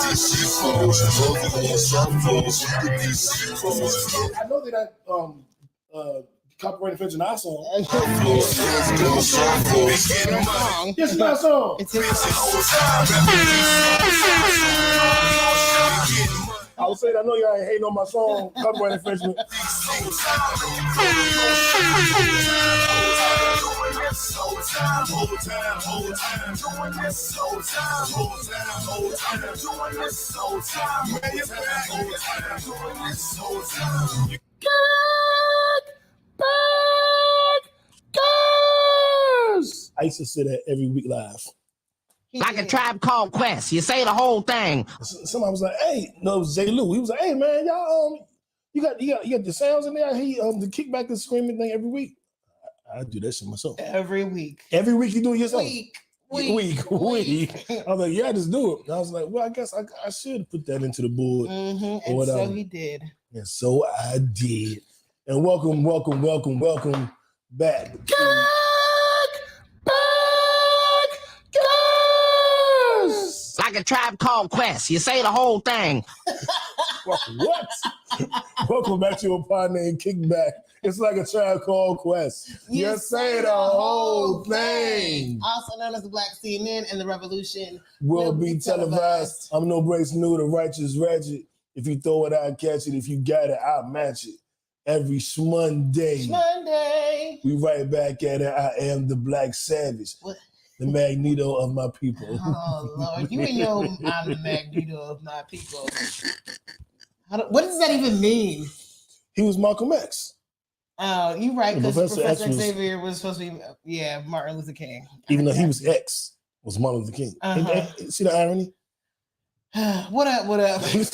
I know that copyright infringing our song. It's my song. It's his song. I was saying, I know y'all ain't hating on my song, copyright infringement. I used to say that every week live. Like a Tribe Called Quest. You say the whole thing. Somebody was like, "Hey, no, it was J. Lou." He was like, "Hey, man, y'all, you got the sounds in there. He the kickback and screaming thing every week." I do that shit myself. Every week. Every week you do it yourself. Week. I was like, "Yeah, I just do it." And I was like, "Well, I guess I should put that into the board." And so he did. And so I did. And welcome back. Like a Tribe Called Quest. You say the whole thing. What? Welcome back to your partner in Kickback. It's like a Tribe Called Quest. You say the whole thing. Also known as the Black CNN and the Revolution will be televised. I'm no Brace New, the righteous ratchet. If you throw it, I'll catch it. If you got it, I'll match it. Every Monday. We right back at it. I am the Black Savage. What? The Magneto of my people. Oh, Lord. You ain't know I'm the Magneto of my people. What does that even mean? He was Malcolm X. Oh, you're right, because Professor Xavier was supposed to be, Martin Luther King. Even though he was X, was Martin Luther King. See the irony? What up? Melanie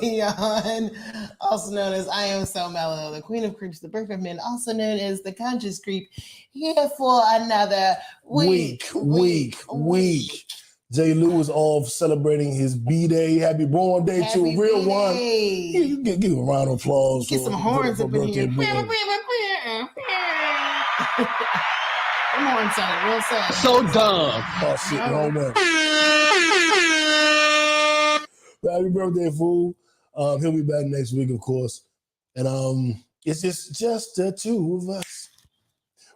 Dion, also known as I Am So Mellow, the Queen of Creeps, the Birth of Men, also known as the Conscious Creep, here for another week. J. Lou is off celebrating his B-Day. Happy born day to a real B-Day. one. You give him a round of applause. Get some horns up in here. Come on, son. Real sad. So dumb. Oh, shit. Wrong one. Happy birthday, fool. He'll be back next week, of course. And it's just the two of us.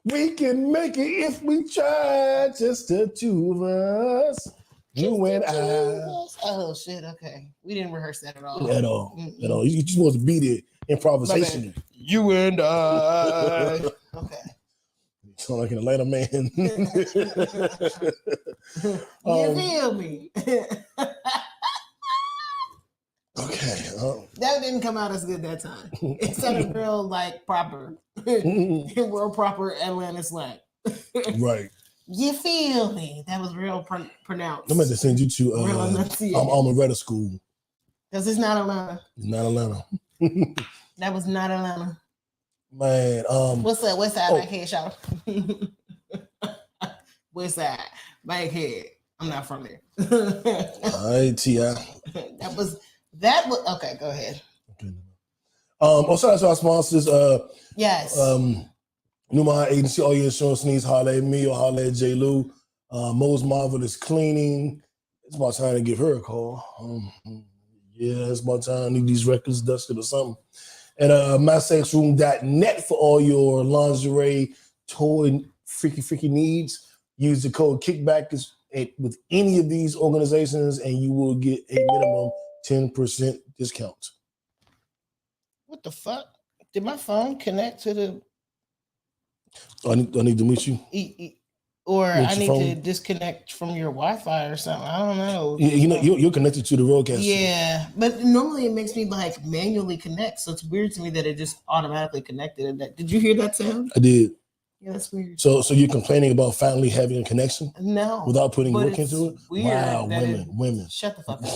We can make it if we try. Just the two of us. You and I. Oh, shit. Okay. We didn't rehearse that at all. At all. You just supposed to be there. Improvisation. You and I. Okay. You sound like an Atlanta man. You feel me? Okay. That didn't come out as good that time. It sounded real proper. Real proper Atlanta slang. Right. You feel me? That was real pronounced. I'm going to send you to Alma School. Because it's not Atlanta. It's not Atlanta. That was not Atlanta. Man. What's up? West Side Bankhead, y'all? West Side Bankhead. I'm not from there. All right, T.I. That was okay. Go ahead. Okay. Shout out to our sponsors. Yes. Newmont Agency. All your insurance needs. Holler at me or holler at J. Lou. Mo's Marvelous Cleaning. It's about time to give her a call. Yeah, it's about time. I need these records dusted or something. And mysexroom.net for all your lingerie, toy, freaky needs. Use the code Kickback with any of these organizations, and you will get a minimum 10% discount. What the fuck? Did my phone connect to the? I need to meet you. Or I need to disconnect from your Wi-Fi or something. I don't know. You're connected to the roadcast. Yeah, but normally it makes me manually connect. So it's weird to me that it just automatically connected. Did you hear that sound? I did. Yeah, that's weird. So you're complaining about finally having a connection? No. Without putting work into it? Weird. Wow, women. Shut the fuck up.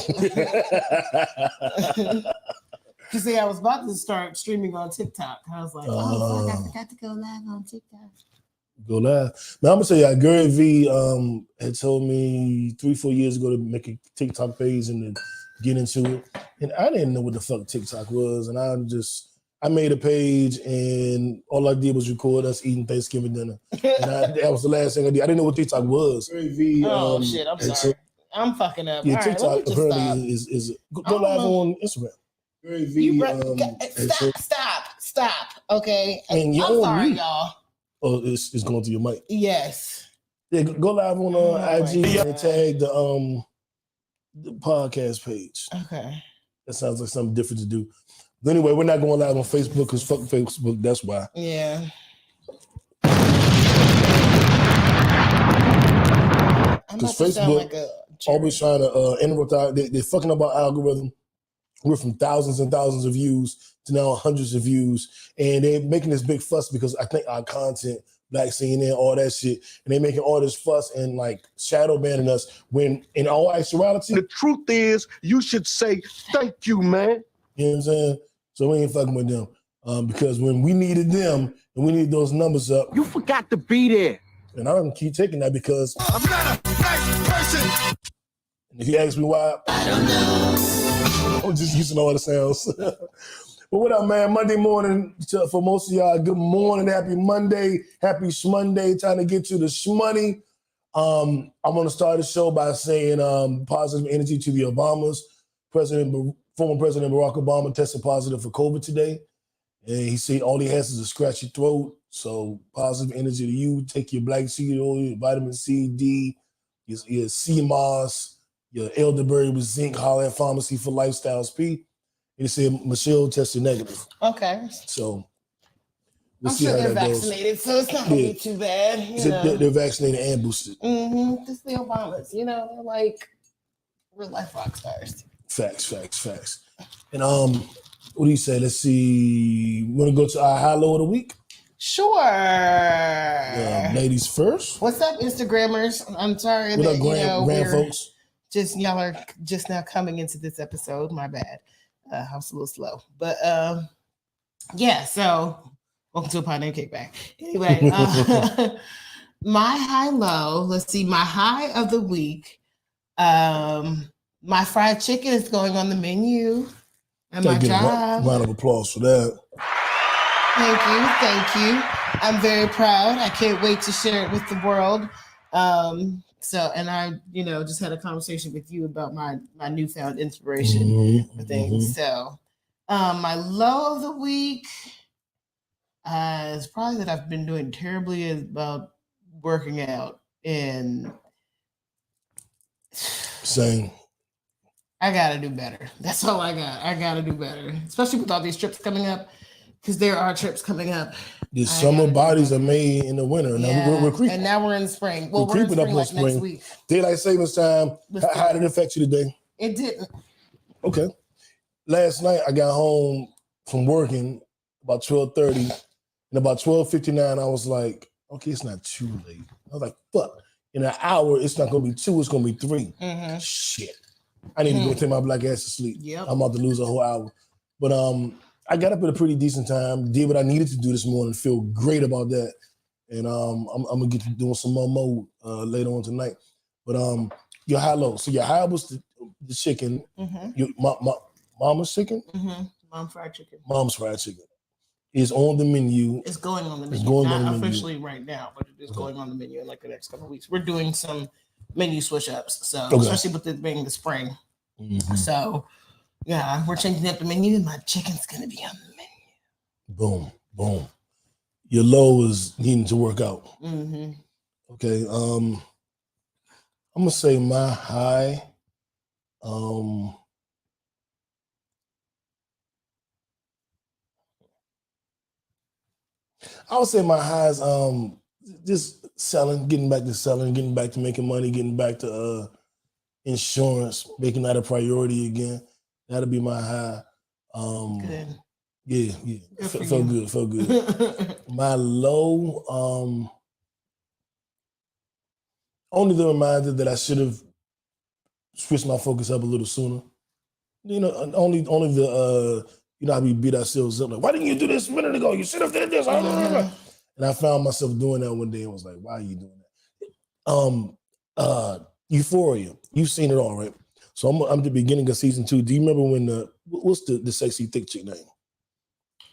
You see, I was about to start streaming on TikTok. I was like, fuck, I forgot to go live on TikTok. Go live. Now, I'm going to say, Gary V had told me 3-4 years ago to make a TikTok page and to get into it. And I didn't know what the fuck TikTok was. And I made a page and all I did was record us eating Thanksgiving dinner. And that was the last thing I did. I didn't know what TikTok was. Gary V, shit, I'm sorry. I'm fucking up. Yeah, All right, let me TikTok just apparently stop. is go live on Instagram. Very You V. stop. Okay, And you're I'm on sorry, mute. y'all. Oh, it's going through your mic. Yes. Yeah, go live on Oh my IG and God. tag the podcast page. Okay. That sounds like something different to do. But anyway, we're not going live on Facebook because fuck Facebook. That's why. Yeah. I'm about to sound like a Always trying to interrupt our, they're fucking up our algorithm. We're from thousands and thousands of views to now hundreds of views. And they're making this big fuss because I think our content, Black CNN, all that shit, and they're making all this fuss and like shadow banning us when in all actuality, The truth is, you should say thank you, man. you know what I'm saying? So we ain't fucking with them. Because when we needed them and we need those numbers up, You forgot to be there. and I'm gonna keep taking that because I'm not a nice person. if you ask me why, I don't know. I'm just using all the sounds. But what up, man? Monday morning for most of y'all. Good morning, happy Monday, happy Shmonday. Time to get to the shmoney. I'm gonna start the show by saying positive energy to the Obamas. Former President Barack Obama tested positive for COVID today. And he said all he has is a scratchy throat. So positive energy to you. Take your black seed oil, your vitamin C, D, your sea moss, your elderberry with zinc, Holland Pharmacy for Lifestyles P. And he said Michelle tested negative. Okay. So we'll I'm see sure how they're that goes. vaccinated, so it's not gonna be too bad. He said they're vaccinated and boosted. Mm-hmm. Just the Obamas, they're like real life rock stars. Facts. And what do you say? Let's see. We want to go to our high low of the week? Sure. Ladies first. What's up, Instagrammers? I'm sorry What that up, grand folks? y'all are just now coming into this episode. My bad. I was a little slow, but yeah. So welcome to a Pioneer Kickback. Anyway, my high low. Let's see. My high of the week. My fried chicken is going on the menu at my job. Round of applause for that. Thank you. I'm very proud. I can't wait to share it with the world. And I, just had a conversation with you about my newfound inspiration for things. So, my low of the week is probably that I've been doing terribly about working out, and same. I gotta do better. That's all I got. I gotta do better, especially with all these trips coming up, because there are trips coming up. The summer bodies are made in the winter. Now we're creeping. And now we're in spring. Well, we're creeping up on like spring. Next week. Daylight savings time. How did it affect you today? It didn't. Okay. Last night I got home from working about 12:30, and about 12:59 I was like, okay, it's not too late. I was like, fuck. In an hour, it's not gonna be 2, it's gonna be 3. Mm-hmm. Shit. I need to go take my black ass to sleep. Yep. I'm about to lose a whole hour. But I got up at a pretty decent time, did what I needed to do this morning, feel great about that. And I'm gonna get to doing some more mode later on tonight. But your high low. So your high was the chicken. Mm-hmm. Your mama's chicken? Mm-hmm. Mom's fried chicken. Mom's fried chicken is on the menu. It's going on the menu. It's going Not on the menu. officially right now, but it is going on the menu in like the next couple of weeks. We're doing some menu switch ups. So especially with it being the spring. Mm-hmm. So yeah, we're changing up the menu and my chicken's gonna be on the menu. Boom. Your low is needing to work out. Mm-hmm. Okay. I'm gonna say my high. I would say my high is just selling, getting back to making money, getting back to insurance, making that a priority again. That'll be my high. Good. Yeah. Felt good. My low, only the reminder that I should have switched my focus up a little sooner. Only the how we beat ourselves up. Like, why didn't you do this a minute ago? You should have did this. And I found myself doing that one day and was like, why are you doing that? Euphoria. You've seen it all, right? So I'm at the beginning of season 2. Do you remember when what's the sexy thick chick name?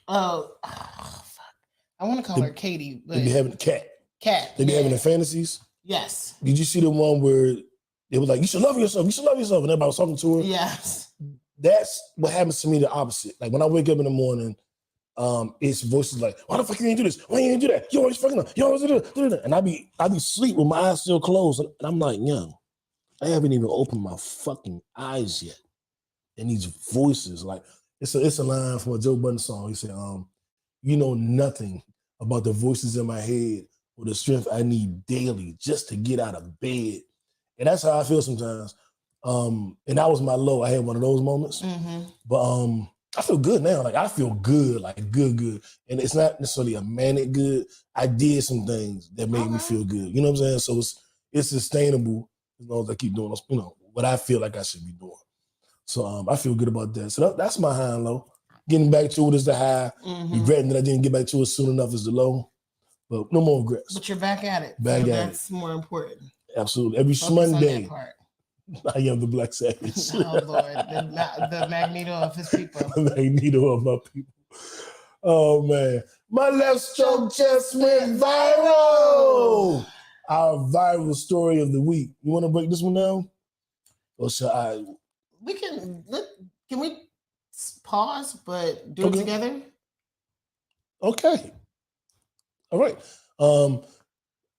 Oh, fuck. I want to call her Katie, but they be having Cat. They be having the fantasies. Yes. Did you see the one where it was like, you should love yourself. You should love yourself. And everybody was talking to her. Yes. That's what happens to me the opposite. Like when I wake up in the morning, it's voices like, why the fuck you ain't do this? Why you ain't do that? You always fucking up. You always do that. And I be sleep with my eyes still closed. And I'm like, yo, I haven't even opened my fucking eyes yet. And these voices, like, it's a line from a Joe Budden song. He said, you know nothing about the voices in my head or the strength I need daily just to get out of bed. And that's how I feel sometimes. And that was my low. I had one of those moments. But I feel good now. Like I feel good, like good. And it's not necessarily a manic good. I did some things that made me feel good. You know what I'm saying? So it's sustainable as long as I keep doing, you know, what I feel like I should be doing. So I feel good about that. So that's my high and low. Getting back to it is the high. Regretting that I didn't get back to it soon enough is the low. But no more regrets. But you're back at it. Back so at that's more important. Absolutely. Every Focus Monday, on that part. I am the Black Savage. Oh Lord, the Magneto of his people. The Magneto of my people. Oh man, my left stroke just went viral. Our viral story of the week. You want to break this one down, or shall I? Can we pause but do it together? Okay. All right.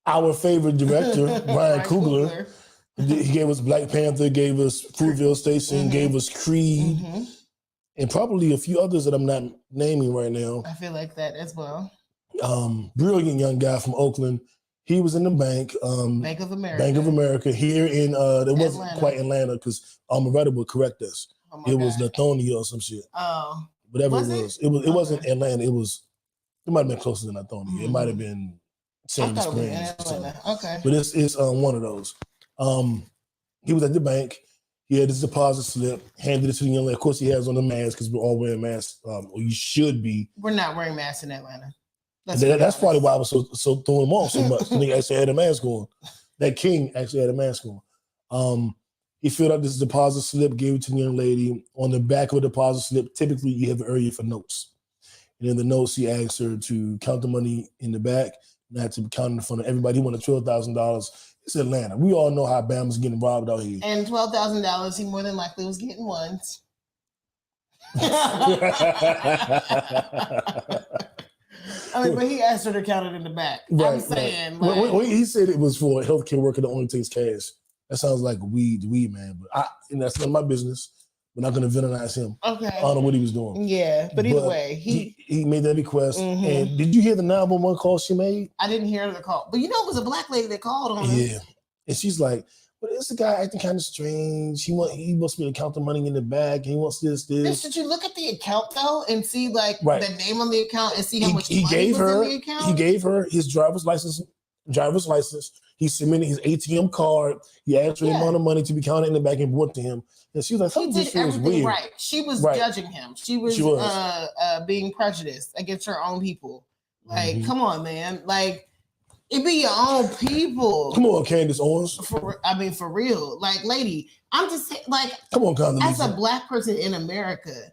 Our favorite director, Ryan Coogler. He gave us Black Panther, gave us Fruitvale Station, gave us Creed, and probably a few others that I'm not naming right now. I feel like that as well. Brilliant young guy from Oakland. He was in the bank. Bank of America here in, it wasn't quite Atlanta because Almaretta would correct us. It was Lithonia or some shit. Oh. Whatever it was. It wasn't Atlanta. It might have been closer than Lithonia. It might have been Sandy Springs. Okay. But it's one of those. He was at the bank. He had his deposit slip, handed it to the young lady. Of course, he has on the mask because we're all wearing masks. Or you should be. We're not wearing masks in Atlanta. That's probably why I was so throwing him off so much. The nigga actually had a mask on. That king actually had a mask on. He filled out this deposit slip, gave it to the young lady. On the back of a deposit slip, typically you have an area for notes. And in the notes, he asked her to count the money in the back, not to count in front of everybody. He wanted $12,000. It's Atlanta. We all know how Bama's getting robbed out here. And $12,000, he more than likely was getting ones. I mean, but he asked her to count it in the back. Right, I'm saying. Right. Like, he said it was for a healthcare worker that only takes cash. That sounds like weed man. But that's none of my business. We're not going to villainize him. Okay. I don't know what he was doing. Yeah, but either way, he made that request. And did you hear the 911 call she made? I didn't hear the call, but you know it was a black lady that called on her. Yeah, and she's like, "But this guy acting kind of strange. He wants me to count the money in the bag. And he wants this." Should you look at the account though and see the name on the account and see how much money was in the account? He gave her his driver's license. He submitted his ATM card. He asked for the amount of money to be counted in the back and brought to him. And she was like, "He did everything right." She was judging him. She was being prejudiced against her own people. Like, come on, man. Like, it be your own people. Come on, Candace Owens. For real. Like, lady, I'm just saying, like, come on, Condoleezza. As a black person in America,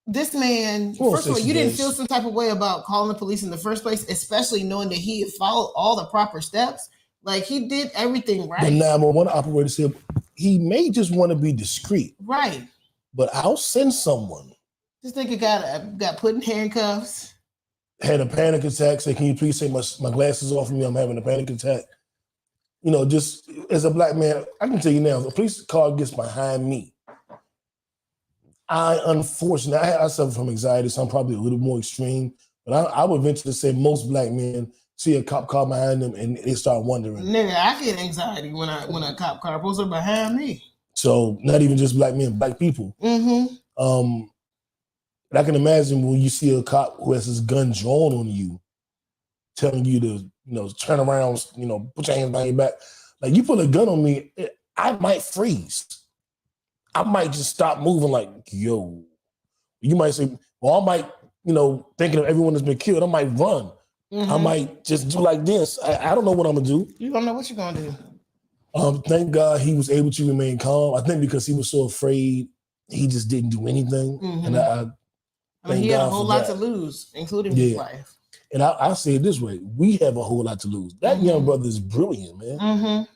this man, first of all, you didn't feel some type of way about calling the police in the first place, especially knowing that he had followed all the proper steps. Like, he did everything right. The 911 operator said he may just want to be discreet. Right. But I'll send someone. This nigga got put in handcuffs. Had a panic attack. Said, "Can you please take my glasses off of me? I'm having a panic attack." You know, just as a black man, I can tell you now, if a police car gets behind me, unfortunately, I suffer from anxiety, so I'm probably a little more extreme. But I would venture to say most black men see a cop car behind them and they start wondering. Nigga, I get anxiety when a cop car pulls up behind me. So not even just black men, black people. And I can imagine when you see a cop who has his gun drawn on you, telling you to, turn around, put your hands behind your back. Like, you put a gun on me, I might freeze. I might just stop moving like, yo. You might say, well, I might, thinking of everyone that's been killed, I might run. I might just do like this. I don't know what I'm going to do. You don't know what you're going to do. Thank God he was able to remain calm. I think because he was so afraid, he just didn't do anything. And I mean, he had a whole lot to lose, including his life. And I say it this way. We have a whole lot to lose. That young brother is brilliant, man.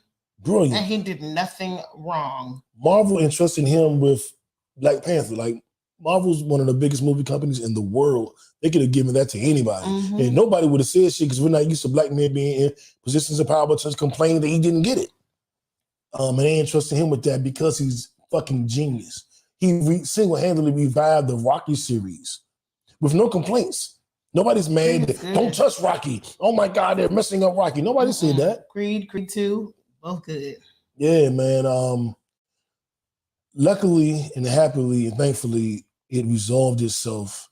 brilliant. And he did nothing wrong. Marvel entrusted him with Black Panther. Like, Marvel's one of the biggest movie companies in the world. They could have given that to anybody. Mhm. And nobody would have said shit because we're not used to black men being in positions of power to complain that he didn't get it. And they entrusted him with that because he's fucking genius. He single-handedly revived the Rocky series with no complaints. Nobody's mad that, don't touch Rocky. Oh my God, they're messing up Rocky. Nobody said that. Creed 2, both good. Yeah, man. Luckily and happily and thankfully, it resolved itself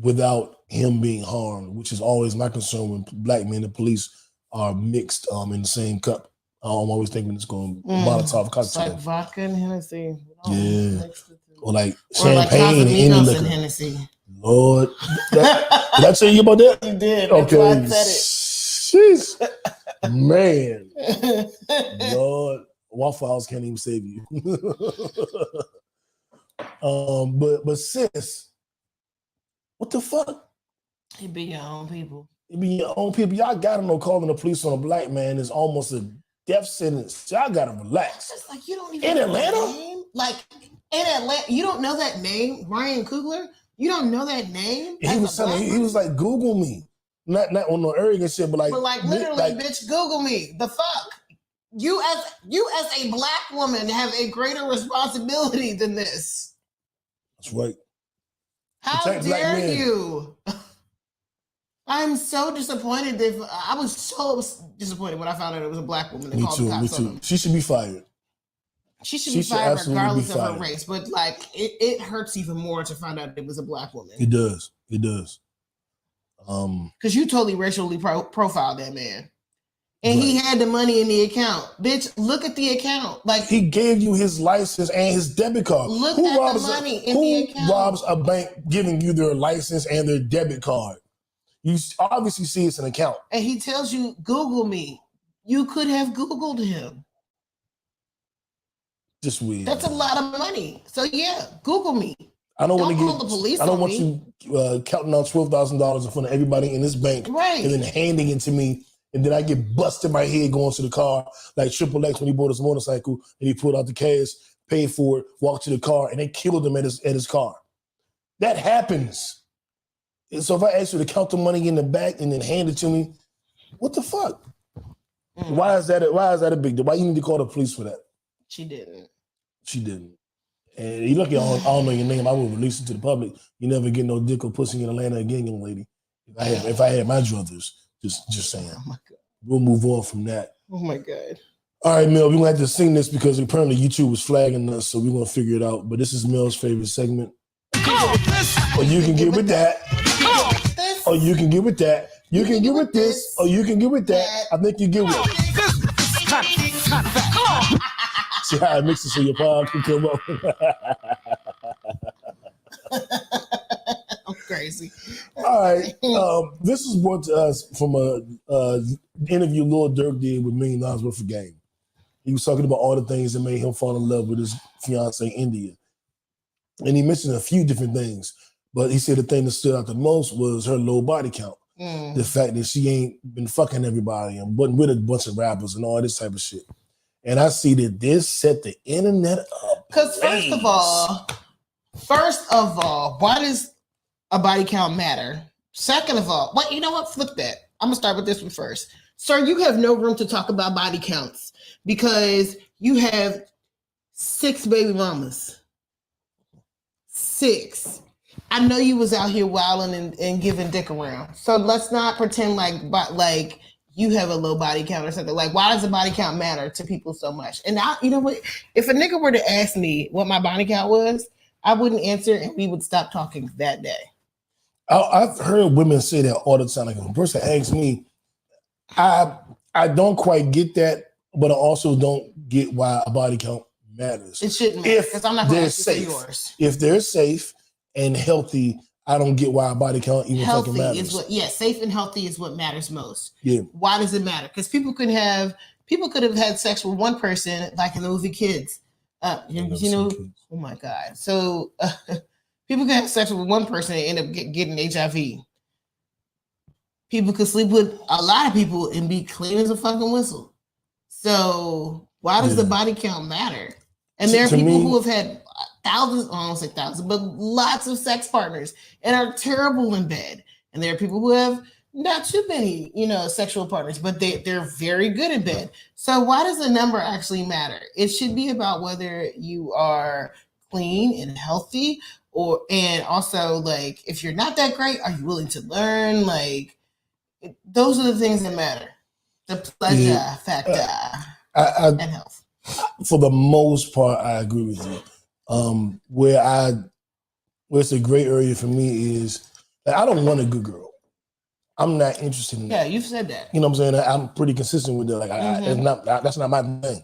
without him being harmed, which is always my concern when black men and police are mixed in the same cup. I'm always thinking it's going Molotov cocktail. It's like vodka and Hennessy. Yeah. Or like Or like champagne and any Casamigos liquor. and Hennessy. Lord. Did I tell you about that? You did. Okay. That's why I said Jeez. Man. it. Lord. Waffle House can't even save you. But sis, what the fuck? It be your own people. It be your own people. Y'all gotta know calling the police on a black man is almost a death sentence. Y'all gotta relax. It's just like you don't even In know Atlanta? that name. Like in Atlanta, you don't know that name, Ryan Coogler. You don't know that name. He was telling, he was like, Google me. Not on no arrogant shit, but like literally, like, bitch, Google me. The fuck. You as a black woman have a greater responsibility than this. That's right. How Protect black dare men. you? I'm so disappointed that I was so disappointed when I found out it was a black woman that Me called too. the Me cops on too. him. She should be fired. She should She be should fired absolutely be regardless of her fired. race. But like it hurts even more to find out it was a black woman. It does. It does. Because you totally racially profiled that man. And he Right. had the money in the account. Bitch, look at the account. Like He gave you his license and his debit card. Look at the money in the account. Who robs a bank giving you their license and their debit card? You obviously see it's an account. And he tells you, Google me. You could have Googled him. Just weird. That's a lot of money. So yeah, Google me. I don't want Don't to call the police I don't on want me. you counting out $12,000 in front of everybody in this bank, Right. and then handing it to me, and then I get busted my head going to the car like Triple X when he bought his motorcycle and he pulled out the cash, paid for it, walked to the car, and they killed him at his car. That happens. And so if I ask you to count the money in the back and then hand it to me, what the fuck? Why is that a big deal? Why you need to call the police for that? She didn't. She didn't. And you lucky I don't know your name. I will release it to the public. You never get no dick or pussy in Atlanta again, young lady. If I had my druthers, just saying. Oh my God. We'll move on from that. Oh my God. All right, Mel, we're gonna have to sing this because apparently YouTube was flagging us, so we're gonna figure it out. But this is Mel's favorite segment. Or you can get with that. Or you can get with that. You can get with this. Or you can get with that. I think you get with it. See how I mix it so your pod can come up. I'm crazy. All right. This is brought to us from a interview Lil Durk did with $1 Million Worth of Game. He was talking about all the things that made him fall in love with his fiance, India. And he mentioned a few different things. But he said the thing that stood out the most was her low body count. The fact that she ain't been fucking everybody and wasn't with a bunch of rappers and all this type of shit. And I see that this set the internet up. Because first of all, why does a body count matter? Second of all, you know what? Flip that. I'm going to start with this one first. Sir, you have no room to talk about body counts because you have 6 baby mamas. 6. I know you was out here wilding and giving dick around. So let's not pretend like you have a low body count or something. Like, why does the body count matter to people so much? And you know what? If a nigga were to ask me what my body count was, I wouldn't answer and we would stop talking that day. I've heard women say that all the time. Like if a person asks me, I don't quite get that, but I also don't get why a body count matters. It shouldn't matter because I'm not going to ask you for yours. If they're safe and healthy, I don't get why a body count even fucking matters. Safe and healthy is what matters most. Yeah. Why does it matter? Because people could have had sex with one person, like in the movie Kids. You know, oh my God. So people can have sex with one person and end up getting HIV. People could sleep with a lot of people and be clean as a fucking whistle. So why does the body count matter? And there are To people me- who have had thousands, I don't say thousands, but lots of sex partners and are terrible in bed. And there are people who have not too many, sexual partners, but they're very good in bed. So why does the number actually matter? It should be about whether you are clean and healthy, and also like if you're not that great, are you willing to learn? Like those are the things that matter. The pleasure factor and health. For the most part, I agree with you. Where it's a gray area for me is that I don't want a good girl. I'm not interested in that. Yeah, you've said that. You know what I'm saying? I'm pretty consistent with that. Like, that's not my thing.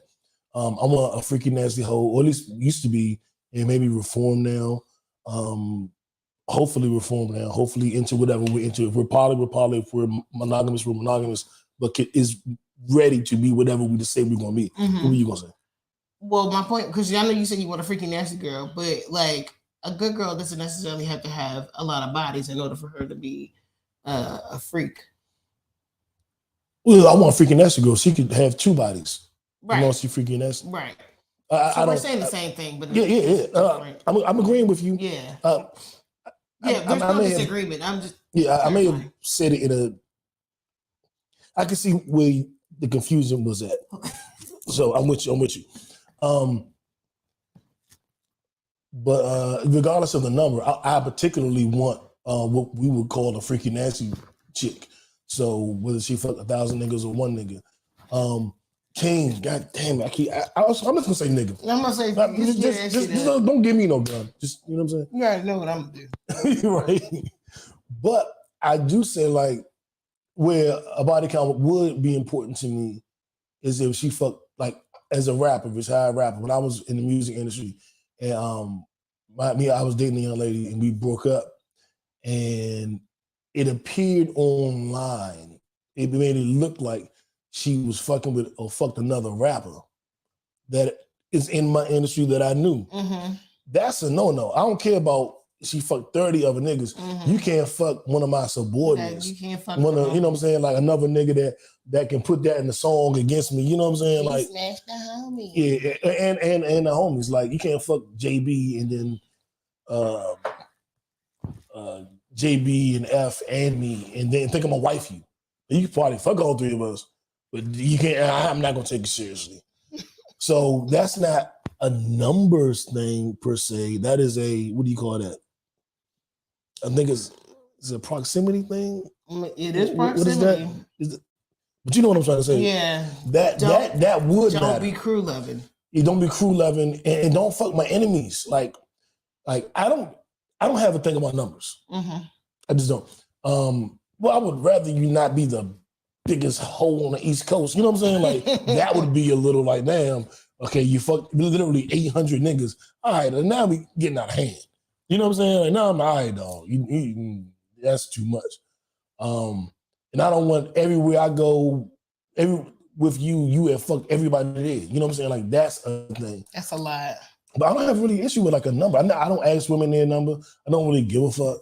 I want a freaky nasty hoe, or at least used to be, and maybe reform now. Hopefully reform now. Hopefully into whatever we're into. If we're poly, we're poly. If we're monogamous, we're monogamous. But is ready to be whatever we just say we're gonna be. What are you gonna say? Well, my point, because I know you said you want a freaky nasty girl, but like a good girl doesn't necessarily have to have a lot of bodies in order for her to be a freak. Well, I want a freaking nasty girl. She could have 2 bodies. Right. You want to see freaking nasty? Right. I We're don't, saying the same thing, but yeah. I'm agreeing with you. Yeah. There's no disagreement. I may have said it in a. I can see where the confusion was at. So I'm with you. But regardless of the number, I particularly want what we would call a freaky nasty chick. So whether she fuck 1,000 niggas or 1 nigga. King, god damn it. I'm just gonna say nigga. I'm gonna say just don't give me no gun. Just, you know what I'm saying? You already know what I'm gonna do. Right. But I do say, like, where a body count would be important to me is if she fucked, like, as a rapper, if it's high rapper. When I was in the music industry, and I was dating a young lady and we broke up, and it appeared online. It made it look like she was fucking with or fucked another rapper that is in my industry that I knew. Mm-hmm. That's a no-no. I don't care about she fucked 30 other niggas. Mm-hmm. You can't fuck one of my subordinates. You can't fuck you know what I'm saying? Like another nigga that can put that in the song against me. You know what I'm saying? Like smash the homie. Yeah, and the homies. Like you can't fuck JB and then JB and F and me and then think I'm gonna wife you. You can probably fuck all 3 of us, but you can't. I'm not gonna take it seriously. So that's not a numbers thing per se. That is a, what do you call that? I think it's a proximity thing. It is proximity. What is that? But you know what I'm trying to say. Yeah. That would don't matter. Be crew loving. You don't be crew loving, and don't fuck my enemies. Like I don't have a thing about numbers. Mm-hmm. I just don't. Well, I would rather you not be the biggest hoe on the East Coast. You know what I'm saying? Like that would be a little like, damn, okay, you fucked literally 800 niggas. All right, and now we getting out of hand. You know what I'm saying? Like, no, I'm all right, dog. That's too much. And I don't want everywhere I go, with you have fucked everybody there. You know what I'm saying? Like that's a thing. That's a lot. But I don't have really issue with like a number. I don't ask women their number. I don't really give a fuck.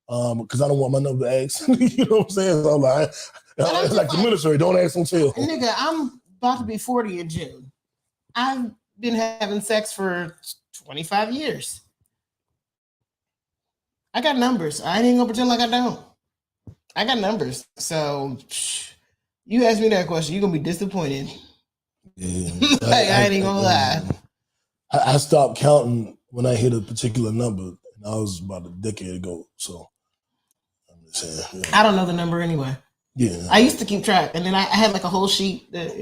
Because I don't want my number to ask. You know what I'm saying? So I'm like, it's like the military, don't ask, don't tell. Nigga, I'm about to be 40 in June. I've been having sex for 25 years. I got numbers. I ain't even gonna pretend like I don't. I got numbers. So you ask me that question, you're gonna be disappointed. Yeah. Like, I ain't even gonna lie. I stopped counting when I hit a particular number. And I was about a decade ago. So I'm just saying. Yeah. I don't know the number anyway. Yeah. I used to keep track, and then I had like a whole sheet that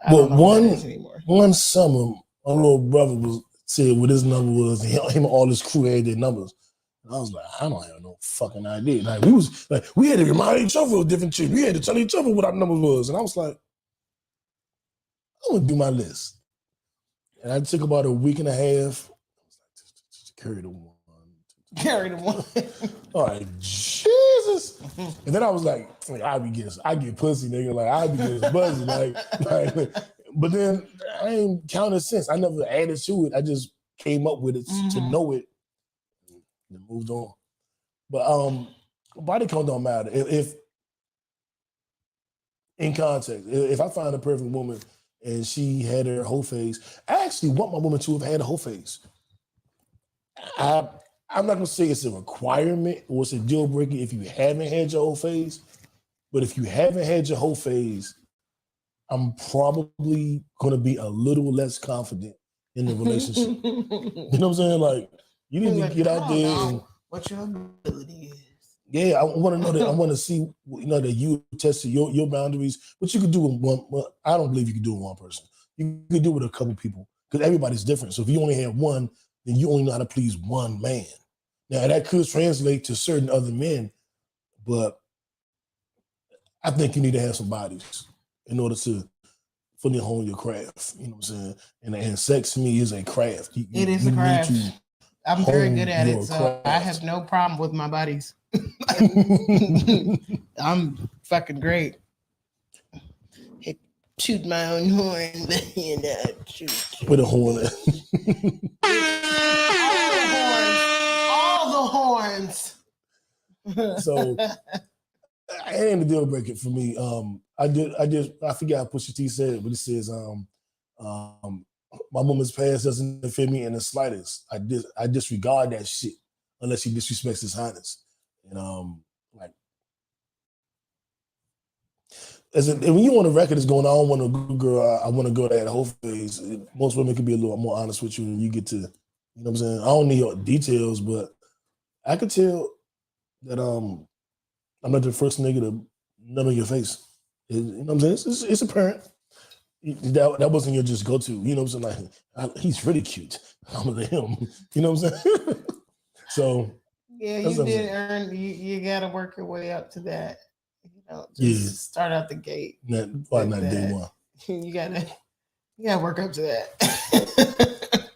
one summer, my little brother said what his number was, and him and all his crew had their numbers. And I was like, I don't have no fucking idea. Like we had to remind each other of different shit. We had to tell each other what our numbers was. And I was like, I'm gonna do my list. And I took about a week and a half. Carry the one. All right, Jesus. And then I was like I get pussy, nigga. Like I be getting buzzy, like. But then I ain't counted since. I never added to it. I just came up with it to know it. And moved on. But body count don't matter. If in context, if I find a perfect woman and she had her whole phase. I actually want my woman to have had a whole phase. I'm not gonna say it's a requirement or it's a deal breaker if you haven't had your whole phase, but if you haven't had your whole phase, I'm probably gonna be a little less confident in the relationship. You know what I'm saying? Like you need to get out there and what your ability is. yeah, I want to know that. I want to see, that you tested your boundaries. But you could do it one. Well, I don't believe you could do it with one person. You could do it with a couple people because everybody's different. So if you only have one, then you only know how to please one man. Now that could translate to certain other men, but I think you need to have some bodies in order to fully hone your craft. You know what I'm saying? And sex to me is a craft. It is a craft. I'm very good at it, so craft. I have no problem with my bodies. I'm fucking great. Hey, shoot my own horn, shoot. With a horn. All the horns. So it ain't a deal breaker for me. I forgot how Pusha T said it, but it says my woman's past doesn't fit me in the slightest. I disregard that shit unless she disrespects his highness. And when you on the record is going, I don't want a good girl, I want a girl that had a whole phase. Most women can be a little more honest with you when you get to, you know what I'm saying? I don't need your details, but I could tell that I'm not the first nigga to nut on your face. You know what I'm saying? It's apparent. That wasn't your just go-to. You know what I'm saying? Like, he's really cute. I'm gonna let him. You know what I'm saying? So yeah, you did earn. You got to work your way up to that. Just start out the gate. Not day one. You gotta work up to that.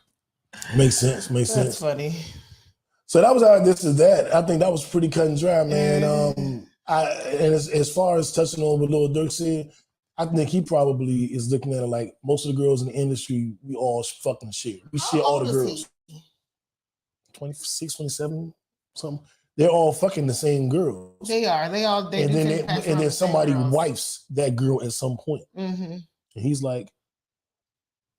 Makes sense. That's funny. So that was how this is that. I think that was pretty cut and dry, man. And as far as touching on what Lil Durk said, I think he probably is looking at it like most of the girls in the industry, we all fucking share. We share all the girls. 26, 27, something. They're all fucking the same girls. They are. And then somebody wipes that girl at some point. Mm-hmm. And he's like,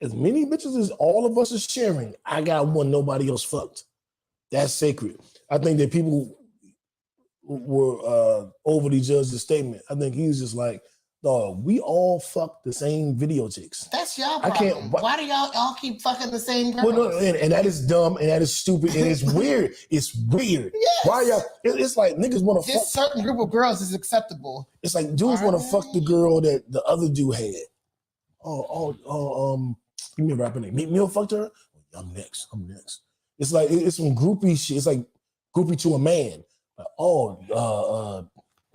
as many bitches as all of us are sharing, I got one nobody else fucked. That's sacred. I think that people were overly judged the statement. I think he's just like, dog, we all fuck the same video chicks. That's y'all problem. Why do y'all all keep fucking the same girls? Well, no, and that is dumb, and that is stupid, and it's weird. It's weird. Yes. Why y'all? It's like niggas want to fuck. This certain group of girls is acceptable. It's like dudes want to fuck the girl that the other dude had. Give me a rapper name. Meat Mill fucked her. I'm next. It's like it's some groupie shit. It's like groupie to a man. Like,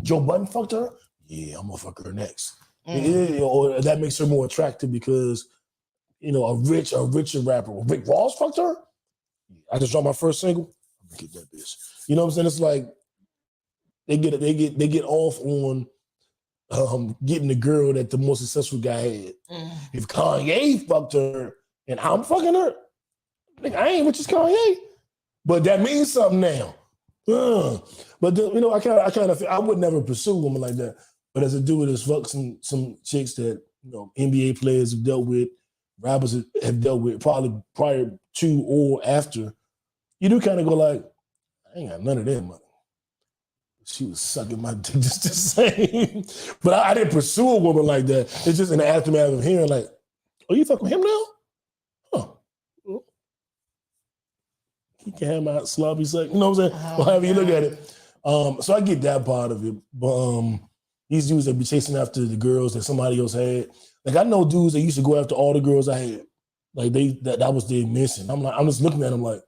Joe Budden fucked her. Yeah, I'm gonna fuck her next. Or that makes her more attractive because a richer rapper. Rick Ross fucked her. I just dropped my first single. I'm gonna get that bitch. You know what I'm saying? It's like they get off on getting the girl that the most successful guy had. If Kanye fucked her and I'm fucking her, I ain't with just Kanye. But that means something now. But I kind of I would never pursue a woman like that. But as a dude that's fucked some chicks that NBA players have dealt with, rappers have dealt with, probably prior to or after, you do kind of go like, I ain't got none of that money. She was sucking my dick just the same. But I didn't pursue a woman like that. It's just in the aftermath of hearing like, oh, you fucking him now? Huh. He can have my sloppy sex. You know what I'm saying? However you look at it. So I get that part of it. But these dudes that be chasing after the girls that somebody else had. Like I know dudes that used to go after all the girls I had. Like that was their mission. I'm just looking at them like.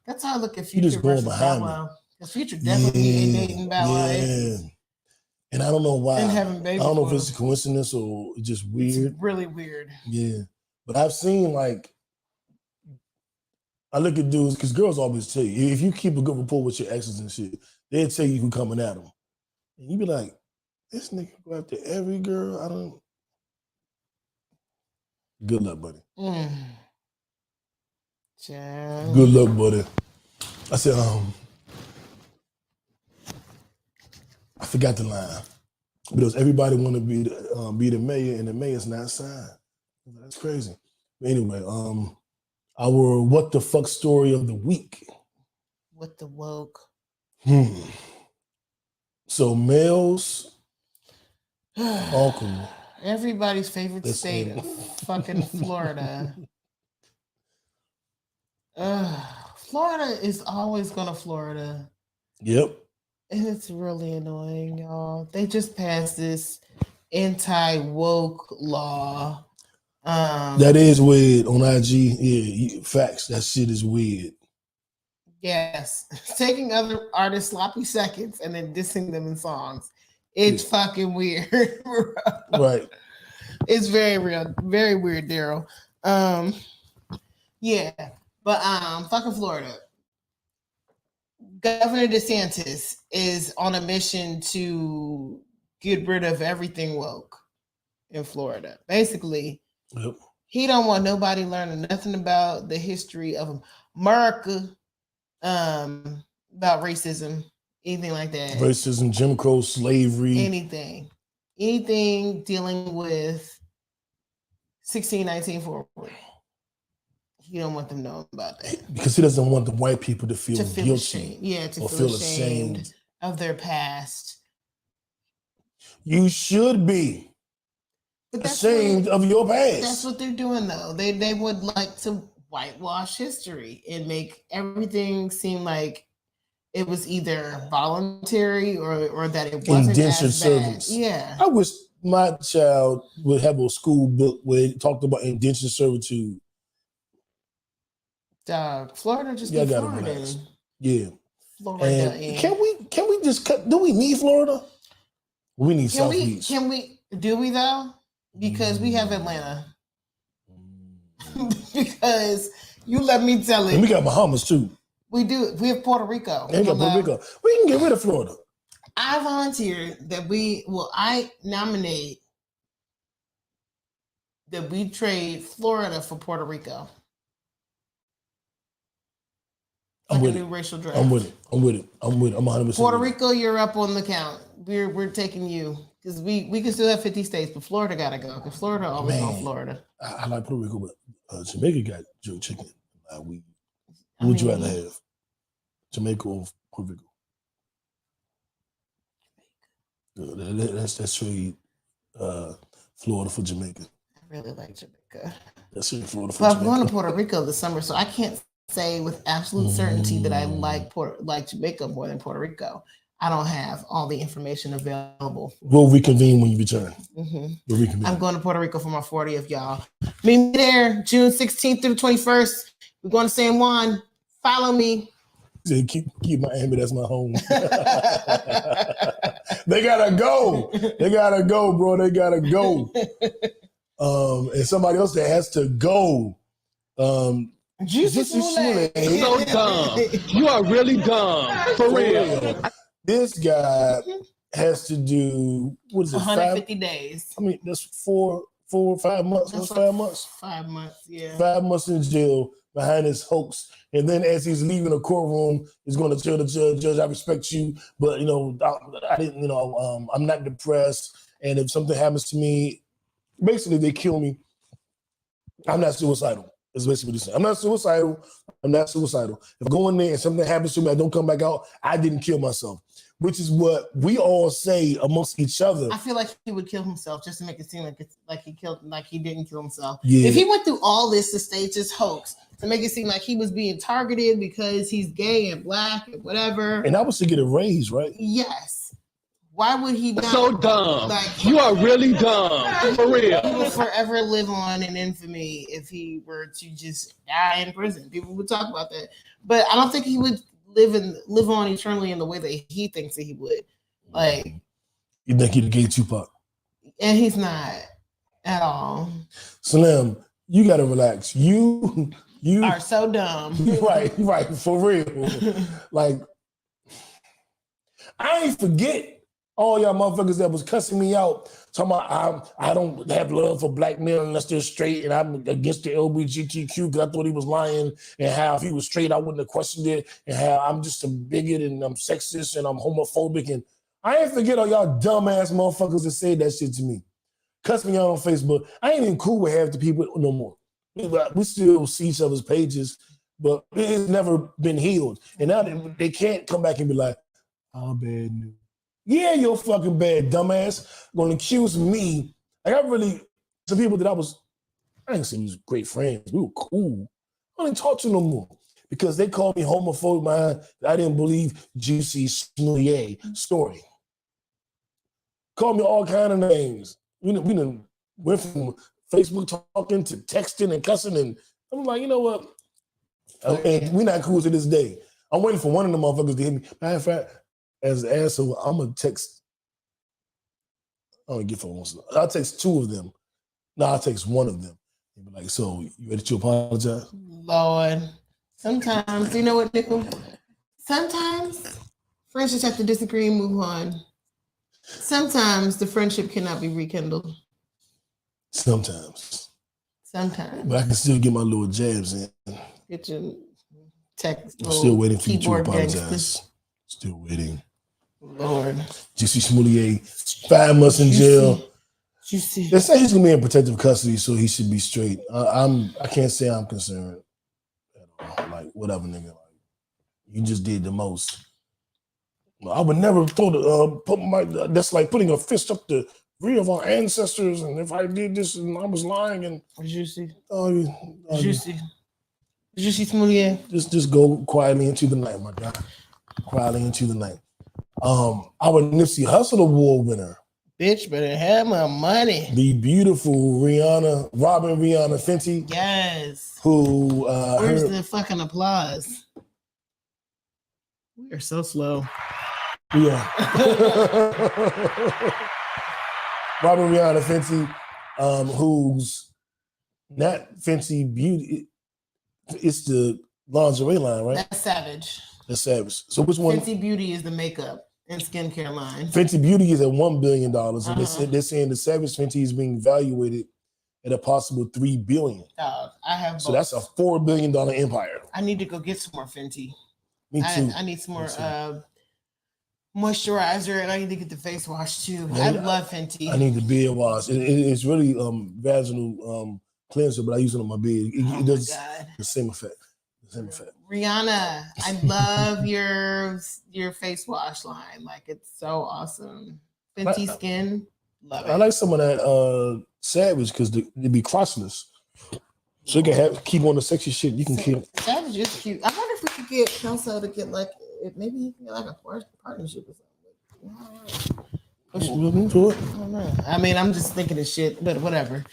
That's how I look at Future versus Bow Wow. Because Future definitely ain't dating Bow Wow. Yeah. And I don't know why. And having babies. I don't know if it's a coincidence or just weird. It's really weird. Yeah. But I've seen like, I look at dudes, because girls always tell you, if you keep a good rapport with your exes and shit, they'll tell you who coming at them. And you be like, this nigga go after every girl. I don't. Good luck, buddy. Good luck, buddy. I said, I forgot the line. because everybody want to be the mayor, and the mayor's not signed. That's crazy. But anyway, our what the fuck story of the week. What the woke? So Mel's uncle. Everybody's favorite This state ain't- of fucking Florida. Florida is always gonna Florida. Yep. And it's really annoying, y'all. They just passed this anti-woke law. That is weird on IG. Yeah, facts. That shit is weird. Yes. Taking other artists' sloppy seconds and then dissing them in songs. It's fucking weird. Right. It's very real, very weird, Daryl. Yeah. But fucking Florida. Governor DeSantis is on a mission to get rid of everything woke in Florida. Basically, Yep. he don't want nobody learning nothing about the history of America, about racism, anything like that. Racism, Jim Crow, slavery. Anything dealing with 1619 forward. He don't want them knowing about that. Because he doesn't want the white people to feel guilty ashamed. Yeah, to or feel feel ashamed ashamed. of their past. You should be But ashamed of your past. That's what they're doing, though. They would like to whitewash history and make everything seem like it was either voluntary or that it wasn't Indentured as bad. servants. Yeah. I wish my child would have a school book where it talked about indentured servitude. Florida just Yeah, I be gotta Florida. relax. Yeah. Florida. And can we just cut? Do we need Florida? We need South Beach. Can we? Do we though? Because we have Atlanta. Because you let me tell And we it. got Bahamas too. We do. We have Puerto Rico. And we got Puerto Rico. We can get rid of Florida. I volunteer that I nominate that we trade Florida for Puerto Rico. I'm Like with a new it. racial draft. I'm with it. I'm 100%. Puerto with it. Rico, you're up on the count. We're taking you because we can still have 50 states, but Florida gotta go because Florida always on Man. Florida. I like Puerto Rico, but Jamaica got jerk chicken. What would you rather have? Jamaica or Puerto Rico? That's trade Florida for Jamaica. I really like Jamaica. That's trade Florida for But I'm Jamaica. going to Puerto Rico this summer, so I can't say with absolute certainty that I like Jamaica more than Puerto Rico. I don't have all the information available. We'll reconvene when you return. Mm-hmm. We'll reconvene. I'm going to Puerto Rico for my 40th, y'all. Meet me there, June 16th through the 21st. We're going to San Juan. Follow me. Keep Miami. That's my home. They gotta go. They gotta go, bro. They gotta go. And somebody else that has to go. Jesus Shule. So dumb. You are really dumb. For real. This guy has to do, what is it, 150 days. I mean, that's 4 or 5 months. That's 5 months. 5 months, yeah. 5 months in jail behind his hoax. And then as he's leaving the courtroom, he's going to tell the judge, I respect you, but, I didn't, I'm not depressed. And if something happens to me, basically they kill me, I'm not suicidal. That's basically what he's saying. I'm not suicidal. If I go in there and something happens to me, I don't come back out, I didn't kill myself, which is what we all say amongst each other. I feel like he would kill himself just to make it seem like he didn't kill himself. Yeah. If he went through all this to stage his hoax to make it seem like he was being targeted because he's gay and black and whatever. And I was to get a raise, right? Yes. Why would he not? So dumb. Like, You are really dumb. For real. he would forever live on in infamy if he were to just die in prison. People would talk about that. But I don't think he would live on eternally in the way that he thinks that he would. Like, You think he'd gay Tupac? and he's not at all. Slim, you gotta relax. You Are so dumb. right, for real. Like, I ain't forget all y'all motherfuckers that was cussing me out, talking about I don't have love for black men unless they're straight, and I'm against the LGBTQ because I thought he was lying, and how if he was straight, I wouldn't have questioned it, and how I'm just a bigot and I'm sexist and I'm homophobic, and I ain't forget all y'all dumbass motherfuckers that said that shit to me. Cuss me out on Facebook. I ain't even cool with half the people no more. We still see each other's pages, but it's never been healed. And now they can't come back and be like, "How bad news." Yeah, you're fucking bad, dumbass. Gonna accuse me. Like, I really, some people that I didn't say we was great friends. We were cool. I don't even talk to no more because they called me homophobic behind I didn't believe Juicy Smoulier story. Called me all kind of names. We done went from Facebook talking to texting and cussing, and I'm like, you know what? And we're not cool to this day. I'm waiting for one of the motherfuckers to hit me. Matter of fact, as an asshole, I'm gonna text. I don't get phones. I'll text two of them. No, I'll text one of them. And be like, so you ready to apologize? Lord. Sometimes, you know what, Nickel? Sometimes friendships have to disagree and move on. Sometimes the friendship cannot be rekindled. Sometimes. Sometimes. But I can still get my little jabs in. Get your text. I'm still waiting for you to keyboard apologize. gangsters. Still waiting. Lord. Juicy Smoulier, 5 months in jail. Juicy. They say he's gonna be in protective custody, so he should be straight. I can't say I'm concerned at all. Like, whatever, nigga. Like, you just did the most. I would never that's like putting a fist up the rear of our ancestors, and if I did this and I was lying and Juicy. Juicy Smoulier. just go quietly into the night, my guy. Quietly into the night. Our Nipsey Hussle Award winner. Bitch better have my money. The beautiful Robin Rihanna Fenty. Yes. Who where's the fucking applause? We are so slow. Yeah. Robin Rihanna Fenty, who's not Fenty Beauty. It's the lingerie line, right? That's Savage. That's Savage. So which one? Fenty Beauty is the makeup and skincare line. Fenty Beauty is at $1 billion. And they're saying the Savage Fenty is being evaluated at a possible $3 billion. Dog, I have both. So that's a $4 billion empire. I need to go get some more Fenty. Me too. I need some more moisturizer, and I need to get the face wash too. I love Fenty. I need the beard wash. It's really vaginal cleanser, but I use it on my beard. It does the same effect. Rihanna, I love your face wash line. Like, it's so awesome. Fenty Skin, love it. I like some of that Savage because they be crotchless. So you can keep on the sexy shit. You can keep. Savage is cute. I wonder if we could get Kelso to get like, maybe he can get like a partnership or something. I don't know. I mean, I'm just thinking of shit, but whatever.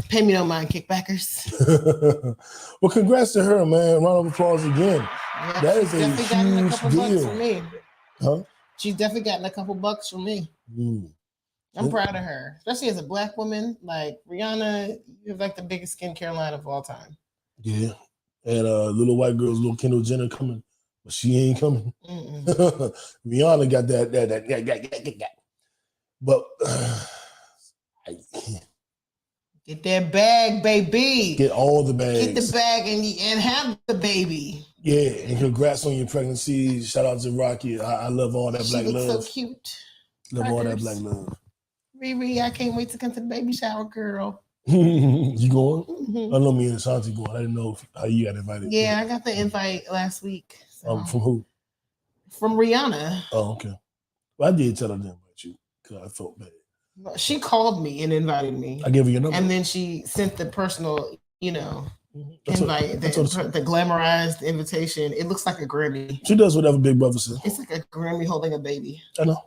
Pay me no mind, kickbackers. Well, congrats to her, man. Round of applause again. Yeah, that is a huge deal. From me. Huh? She's definitely gotten a couple bucks from me. I'm proud of her, especially as a Black woman. Like, Rihanna, you have like the biggest skincare line of all time. Yeah, and little white girl's little Kendall Jenner coming, but she ain't coming. Rihanna got that. But get that bag, baby. Get all the bags. Get the bag and have the baby. Yeah, and congrats on your pregnancy. Shout out to Rocky. I love all that black love. She looks so cute. Love all that black love. Riri, I can't wait to come to the baby shower, girl. You going? I know me and Ashanti going. I didn't know how you got invited. Yeah, I got the invite last week. So. From who? From Rihanna. Oh, okay. Well, I did tell her to invite you because I felt bad. She called me and invited me. I gave her your number. And then she sent the personal, invite, the glamorized invitation. It looks like a Grammy. She does whatever Big Brother says. It's like a Grammy holding a baby. I know.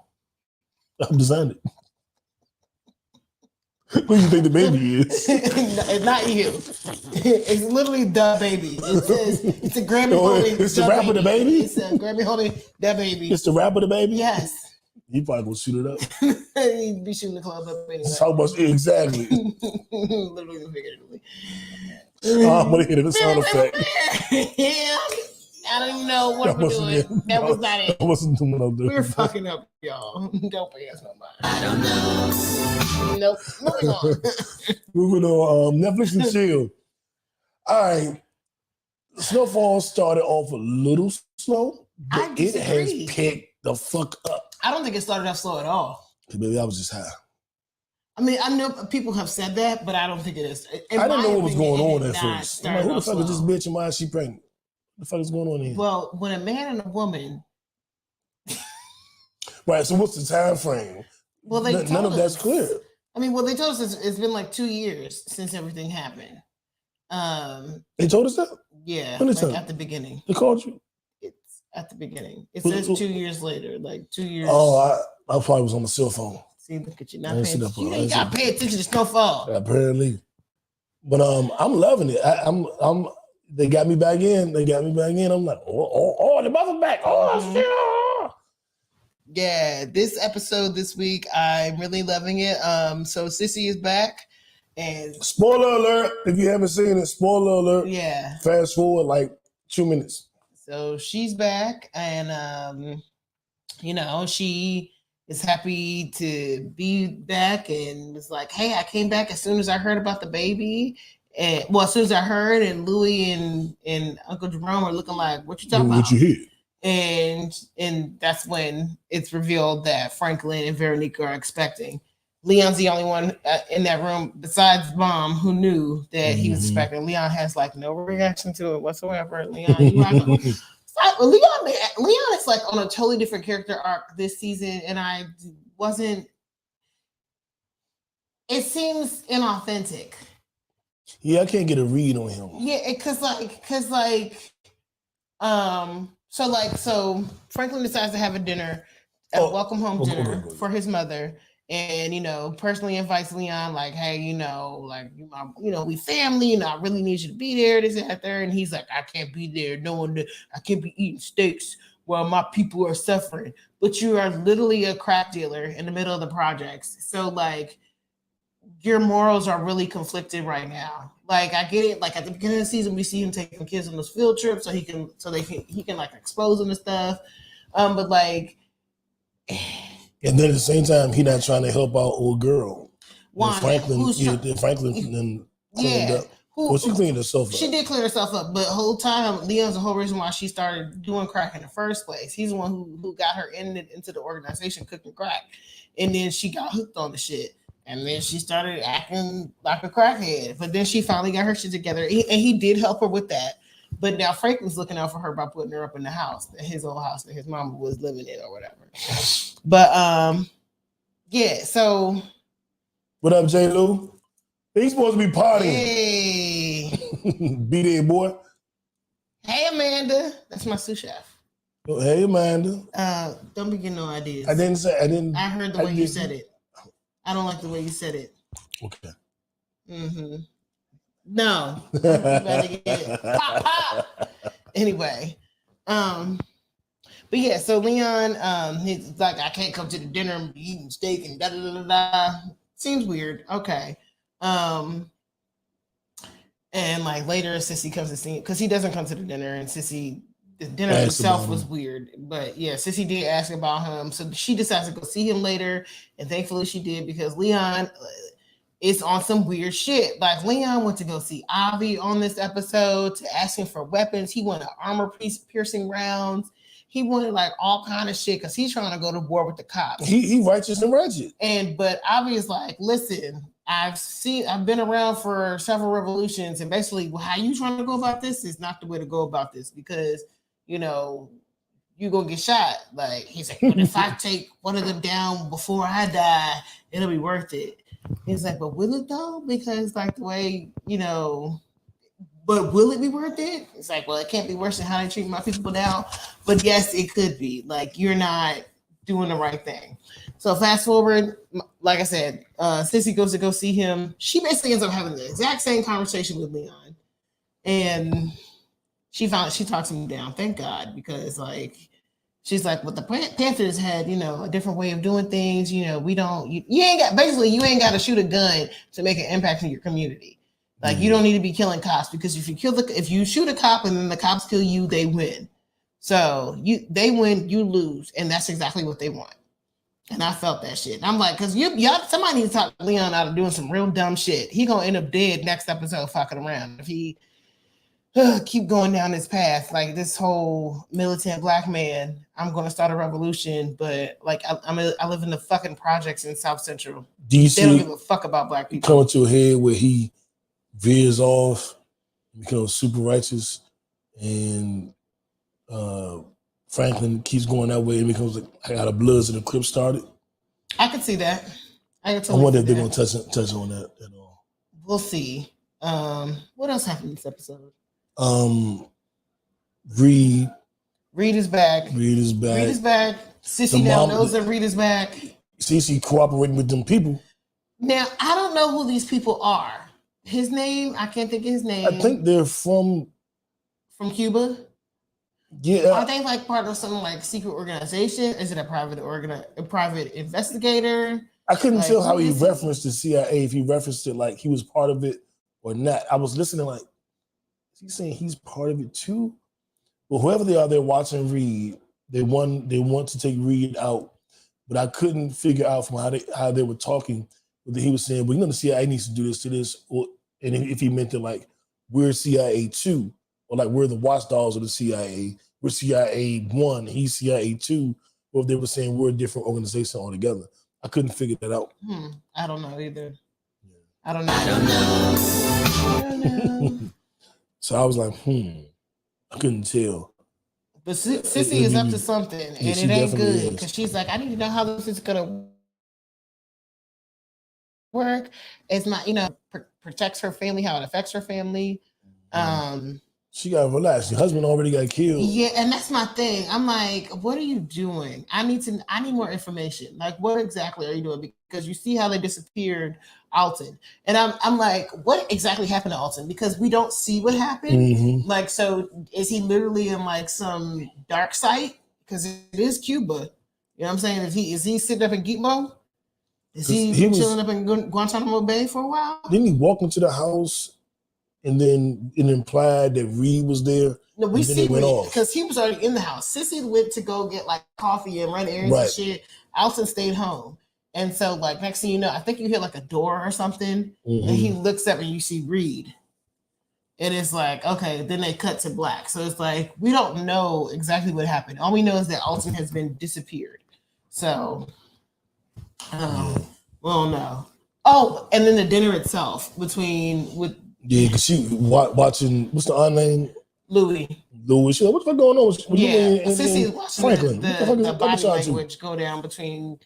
I designed it. Who do you think the baby is? It's not you. It's literally the baby. It says it's a Grammy holding. It's the rapper the baby? It's a Grammy holding the baby. It's the rapper the baby? Yes. He probably gonna shoot it up. He'd be shooting the club up anyway. How much exactly? Literally and figuratively. I'm gonna hit the sound effect. Yeah. I don't even know what we're doing. That was not it. I wasn't doing what I'm doing. We're fucking up, y'all. Don't pay us no mind. I don't know. Nope. Moving on. Moving on. Netflix and chill. All right. Snowfall started off a little slow, but it has picked the fuck up. I don't think it started off slow at all. Maybe I was just high. I mean, I know people have said that, but I don't think it is. I didn't know what was going on at not first. I'm start like, who the off fuck is this slow. bitch and why is she pregnant? What the fuck is going on here? Well, when a man and a woman, Right, so what's the time frame? well, they None told of that's us- clear. I mean, well, they told us it's been like 2 years since everything happened. They told us that? Yeah, When they like told you? at the beginning. They called you? It's at the beginning. It Well, says well- 2 years later, like 2 years. Oh, I probably was on my cell phone. See, look at you I not didn't paying see that attention. part. You I ain't didn't got to see pay attention to Snowfall. Apparently. But I'm loving it. I'm they got me back in. I'm like, oh, the mother back. Oh, Mhm. shit. Oh. Yeah, this episode this week, I'm really loving it. So Sissy is back, and Spoiler alert. If you haven't seen it, spoiler alert. yeah, Fast forward like 2 minutes. so she's back, and she is happy to be back, and was like, "Hey, I came back as soon as I heard about the baby." And well, as soon as I heard, and Louie and Uncle Jerome are looking like, "What you talking What about?" you hear? And that's when it's revealed that Franklin and Veronica are expecting. Leon's the only one in that room besides Mom who knew that he was Mhm. expecting. Leon has like no reaction to it whatsoever. Leon, you have no, Leon is like on a totally different character arc this season, and it seems inauthentic. Yeah, I can't get a read on him. Yeah, so Franklin decides to have a dinner, a welcome home dinner for his mother, and personally invites Leon, like, hey, we family, I really need you to be there, this and that there, and he's like, I can't be there, I can't be eating steaks while my people are suffering, but you are literally a crack dealer in the middle of the projects, so like your morals are really conflicted right now. Like I get it. Like at the beginning of the season, we see him taking kids on those field trips so he can like expose them and stuff. But like, and then at the same time, he not trying to help out old girl. Wanda, Franklin then cleaned up. Well, she cleaned herself up. She did clean herself up, but the whole time, Leon's the whole reason why she started doing crack in the first place. He's the one who got her into the organization cooking crack, and then she got hooked on the shit. And then she started acting like a crackhead. But then she finally got her shit together. And he did help her with that. But now Franklin's looking out for her by putting her up in the house, his old house that his mama was living in or whatever. But yeah, so what up, J. Lou? He's supposed to be partying. Hey. Be there, boy. Hey, Amanda. That's my sous chef. Oh, hey, Amanda. Don't be getting no ideas. I heard the way you said it. I don't like the way you said it. Okay. Mm-hmm. No. You better get it. Pop, pop. Anyway. But yeah, so Leon, he's like, I can't come to the dinner and be eating steak and da da da da. Seems weird. Okay. And like later, Sissy comes to see him because he doesn't come to the dinner, and Sissy, the dinner itself was weird. But yeah, Sissy did ask about him, so she decides to go see him later, and thankfully she did because Leon is on some weird shit. Like Leon went to go see Avi on this episode to ask him for weapons. He wanted armor piercing rounds. He wanted like all kind of shit because he's trying to go to war with the cops. He righteous and ratchet. But Avi is like, listen, I've been around for several revolutions, and basically how you trying to go about this is not the way to go about this because you're gonna get shot. Like he's like, but if I take one of them down before I die, it'll be worth it. He's like, but will it though? Because like the way, but will it be worth it? It's like, well, it can't be worse than how they treat my people now. But yes, it could be. Like you're not doing the right thing. So fast forward, like I said, Sissy goes to go see him. She basically ends up having the exact same conversation with Leon. And she talks him down, thank God, because like she's like, well, the Panthers had, a different way of doing things. You ain't got to shoot a gun to make an impact in your community. Like you don't need to be killing cops because if you shoot a cop and then the cops kill you, they win. So they win, you lose, and that's exactly what they want. And I felt that shit. I'm like, because y'all, somebody needs to talk Leon out of doing some real dumb shit. He gonna end up dead next episode fucking around if he keep going down this path. Like this whole militant black man, I'm going to start a revolution, but like I live in the fucking projects in South Central. Do you They don't see give a fuck about black people. coming to a head where he veers off, becomes super righteous, and Franklin keeps going that way and becomes like how the Bloods and the Crips started? I could see that. I wonder if they're going to touch on that at all. We'll see. What else happened in this episode? Reed is back. Reed is back. Sissy now knows that Reed is back. Cece cooperating with them people. Now, I don't know who these people are. His name, I can't think of his name. I think they're from Cuba. Yeah. Are they like part of some like secret organization? Is it a private investigator? I couldn't tell how he referenced the CIA, if he referenced it like he was part of it or not. I was listening like, is he saying he's part of it too? Well, whoever they are, they're watching Reed. They want to take Reed out, but I couldn't figure out from how they were talking whether he was saying, well, the CIA needs to do this to this, or and if he meant that like we're CIA too, or like we're the watchdogs of the CIA, we're CIA 1, he's CIA 2, or if they were saying we're a different organization altogether. I couldn't figure that out. I don't know either. I don't know. So I was like, I couldn't tell. But Sissy is up to something, and it ain't good because she's like, I need to know how this is gonna work. It's not, protects her family, how it affects her family. She got relaxed. Your husband already got killed. Yeah, and that's my thing. I'm like, what are you doing? I need more information. Like, what exactly are you doing? Because you see how they disappeared Alton. And I'm like, what exactly happened to Alton? Because we don't see what happened. Mm-hmm. Like, so is he literally in like some dark site? Because it is Cuba. You know what I'm saying? Is he sitting up in Gitmo? Is he chilling up in Guantanamo Bay for a while? Didn't he walk into the house and then it implied that Reed was there? No, we see Reed because he was already in the house. Sissy went to go get like coffee and run errands and shit. Alton stayed home. And so like next thing you know, I think you hear like a door or something, and he looks up and you see Reed. And it's like, okay, then they cut to black. So it's like, we don't know exactly what happened. All we know is that Alton has been disappeared. So, well, no. Oh, and then the dinner itself yeah, because she watching, what's the aunt name? Louis. She's like, what's going on with you and Sissy watching Franklin? The body language go down between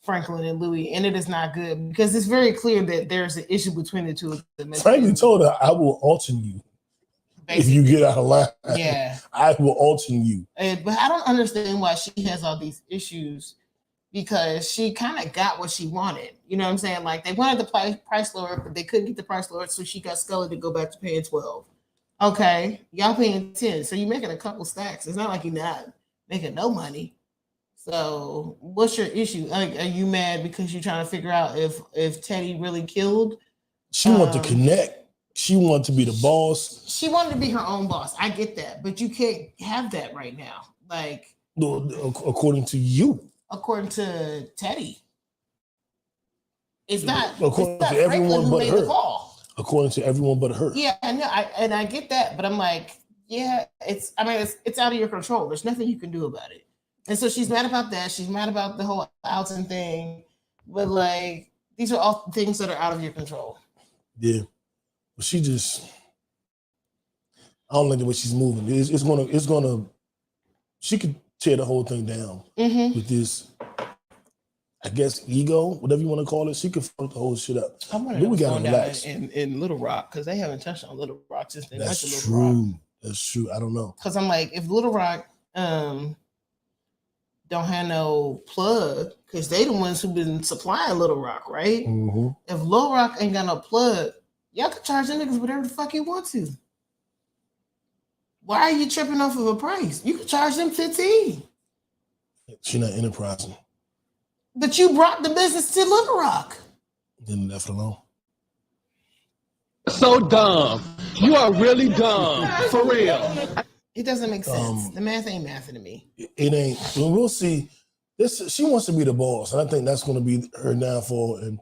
Franklin and Louis, and it is not good because it's very clear that there's an issue between the two of them. Franklin told her, I will alter you. Basically. If you get out of line. Yeah. I will alter you. But I don't understand why she has all these issues because she kind of got what she wanted. You know what I'm saying? Like they wanted the price lower, but they couldn't get the price lower, so she got Scully to go back to paying 12. Okay, y'all paying 10, so you're making a couple stacks. It's not like you're not making no money. So what's your issue? Like, are you mad because you're trying to figure out if Teddy really killed? She wanted to connect. She wanted to be the boss. She wanted to be her own boss. I get that, but you can't have that right now. Like, according to you. According to Teddy. It's not. According to everyone but her. According to everyone but her. Yeah, I know, and I get that, but I'm like, yeah, it's out of your control. There's nothing you can do about it. And so she's mad about that. She's mad about the whole Alton thing. But like, these are all things that are out of your control. Yeah. But she just, I don't like the way she's moving. It's gonna, she could tear the whole thing down with this, I guess, ego, whatever you want to call it. She could fuck the whole shit up. I want to go down in Little Rock because they haven't touched on Little Rock since they went to Little Rock. That's true. I don't know. Because I'm like, if Little Rock don't have no plug, because they the ones who've been supplying Little Rock, right? Mm-hmm. If Little Rock ain't got no plug, y'all can charge the niggas whatever the fuck you want to. Why are you tripping off of a price? You can charge them 15. She's not enterprising. But you brought the business to Little Rock. Then left it alone. So dumb. You are really dumb. For real. It doesn't make sense. The math ain't mathing to me. It ain't. We'll see. She wants to be the boss, and I think that's going to be her downfall, and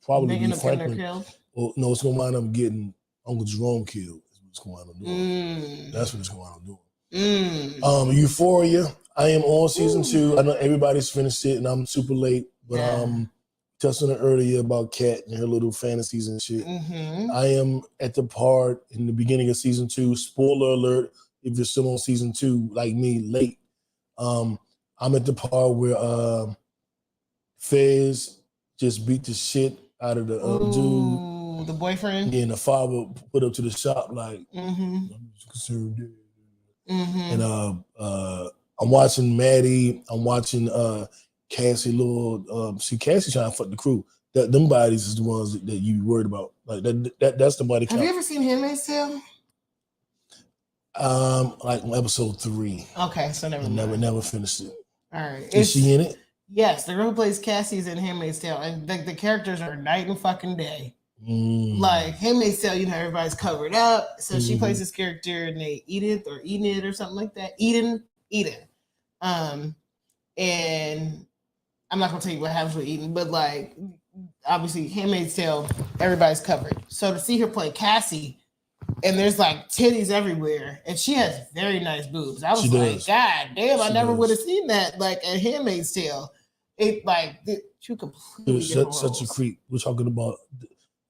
probably be Franklin. Killed? Well, no, it's going to wind up getting Uncle Jerome killed. Is what it's going on doing. That's what it's going on doing. Mm. Euphoria. I am on season 2. I know everybody's finished it, and I'm super late. But touched on it earlier about Kat and her little fantasies and shit. Mm-hmm. I am at the part in the beginning of season 2. Spoiler alert! If you're still on season 2, like me, late. I'm at the part where Fez just beat the shit out of the dude. The boyfriend. Yeah, and the father put up to the shop like, Mm-hmm. I'm just conservative. Mm-hmm. And I'm watching Maddie. I'm watching Cassie Lord. See, Cassie trying to fuck the crew. Them bodies is the ones that you worried about. Like that's the body count. Have you ever seen Handmaid's Tale? Like on episode 3. Okay, so Never finished it. All right. Is she in it? Yes, the girl who plays Cassie's in Handmaid's Tale, and the characters are night and fucking day. Like Handmaid's Tale, you know, everybody's covered up, so she plays this character named Edith or Enid or something like that. Eden. And I'm not gonna tell you what happens with Eden, but like obviously Handmaid's Tale, everybody's covered. So to see her play Cassie, and there's like titties everywhere, and she has very nice boobs. I was like, God damn, I never would have seen that like at Handmaid's Tale. It like you completely such a creep. We're talking about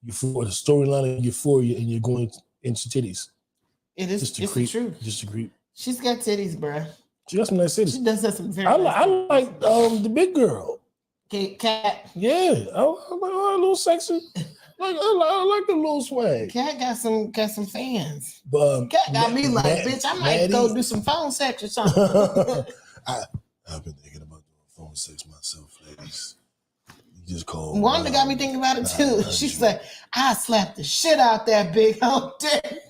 the storyline of Euphoria, and you're going into titties. It is just the truth. Just a creep. She's got titties, bruh. She got some nice titties. She does have some very. I like the big girl. Cat. Yeah, I like her a little sexy. I like the little swag. Cat got some fans. But Cat got me like, bitch, I might go do some phone sex or something. I've been thinking about doing phone sex myself, ladies. You just call. Wanda got me thinking about it too. She's like, I slapped the shit out that big old dick.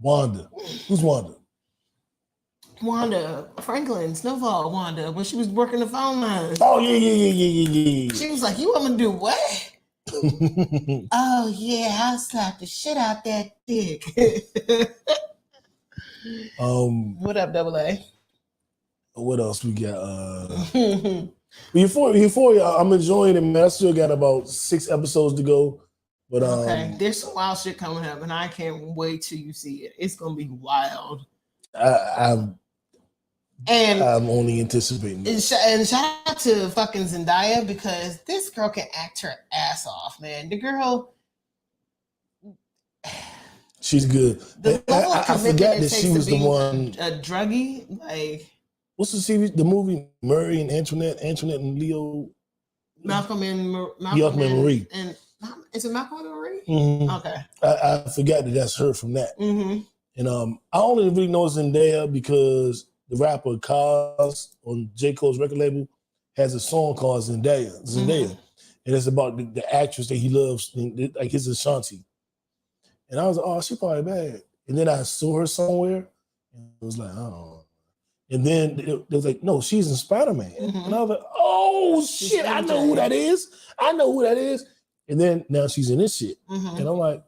Wanda. Who's Wanda? Wanda Franklin, Snowfall Wanda, when she was working the phone lines. Oh, yeah. She was like, you want me to do what? Oh, yeah, I'll slap the shit out that dick. What up, Double A? What else we got? Euphoria, I'm enjoying it, man. I still got about 6 episodes to go. But okay, there's some wild shit coming up, and I can't wait till you see it. It's gonna be wild. I'm only anticipating. And shout out to fucking Zendaya, because this girl can act her ass off, man. The girl, she's good. I forgot that she was the one. A druggie, like what's the series? The movie Murray and Antoinette and Leo. Malcolm and Marie. And is it Malcolm and Marie? Mm-hmm. Okay. I forgot that's her from that. Mm-hmm. And I only really know Zendaya because the rapper Cos on J. Cole's record label has a song called Zendaya. And it's about the actress that he loves, like his Ashanti. And I was like, oh, she probably bad. And then I saw her somewhere, and it was like, oh. And then it was like, no, she's in Spider-Man. And I was like, oh, shit, I know who that is. And then now she's in this shit. And I'm like,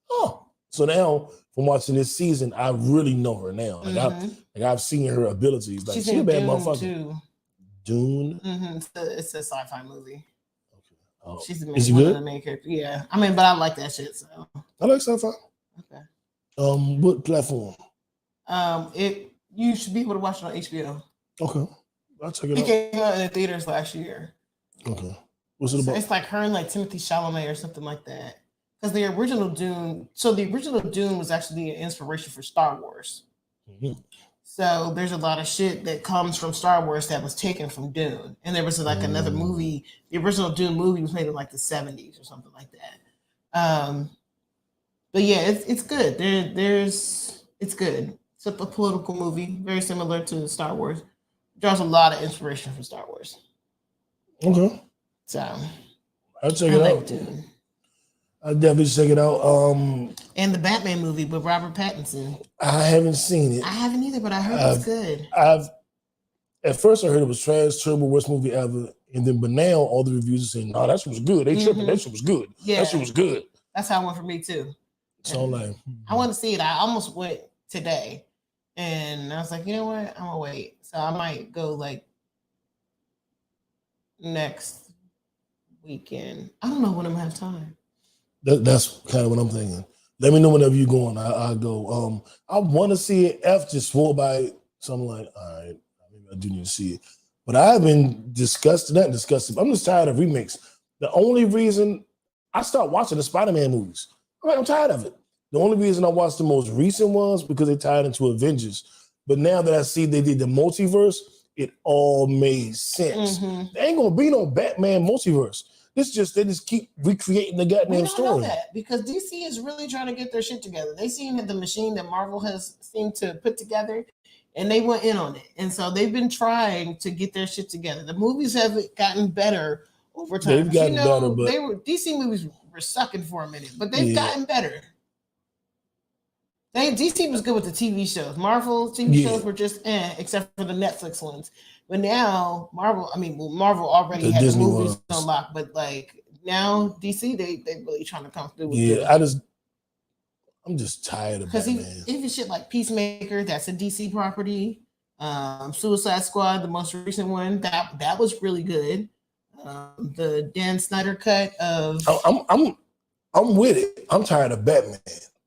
oh. So now from watching this season, I really know her now. Like I've seen her abilities. Like she's a bad motherfucker. Too. Dune? It's a sci-fi movie. Okay. Oh. She's one of the main characters. Yeah. I mean, but I like that shit, so. I like sci-fi. Okay. What platform? You should be able to watch it on HBO. Okay. I'll check it out. It came out in the theaters last year. Okay. What's it about? It's like her and like Timothy Chalamet or something like that. Because the original Dune was actually an inspiration for Star Wars. So there's a lot of shit that comes from Star Wars that was taken from Dune. And there was like another movie, the original Dune movie was made in like the 70s or something like that. But yeah, it's good. It's good. It's a political movie, very similar to Star Wars. Draws a lot of inspiration from Star Wars. Okay. So I'll check it out. Dune. I'll definitely check it out. And the Batman movie with Robert Pattinson. I haven't seen it. I haven't either, but I heard it's good. At first I heard it was trash, terrible, worst movie ever. But now all the reviews are saying, no, that shit was good. They tripping. That shit was good. Yeah. That shit was good. That's how it went for me too. So I'm like, I want to see it. I almost went today. And I was like, you know what? I'm gonna wait. So I might go like next weekend. I don't know when I'm gonna have time. That's kind of what I'm thinking. Let me know whenever you're going. I'll go. I want to see it. F just swore by it. So I'm like, all right, maybe I do need to see it. But I haven't discussed that. I'm just tired of remakes. The only reason I start watching the Spider-Man movies, I'm tired of it. The only reason I watched the most recent ones because they tied into Avengers. But now that I see they did the multiverse, it all made sense. Mhm. There ain't gonna be no Batman multiverse. They just keep recreating the We goddamn don't know story. that because DC is really trying to get their shit together. They seen the machine that Marvel has seemed to put together, and they went in on it. And so they've been trying to get their shit together. The movies have gotten better over time. They've gotten better, but they were DC movies were sucking for a minute, but they've gotten better. DC was good with the TV shows. Marvel TV shows were just except for the Netflix ones. But now Marvel already The had Disney the movies ones. on lock, but like now DC they really trying to come through with I'm just tired of because Batman. even shit like Peacemaker, that's a DC property. Suicide Squad, the most recent one, that was really good. The Dan Snyder cut of I'm with it. I'm tired of Batman.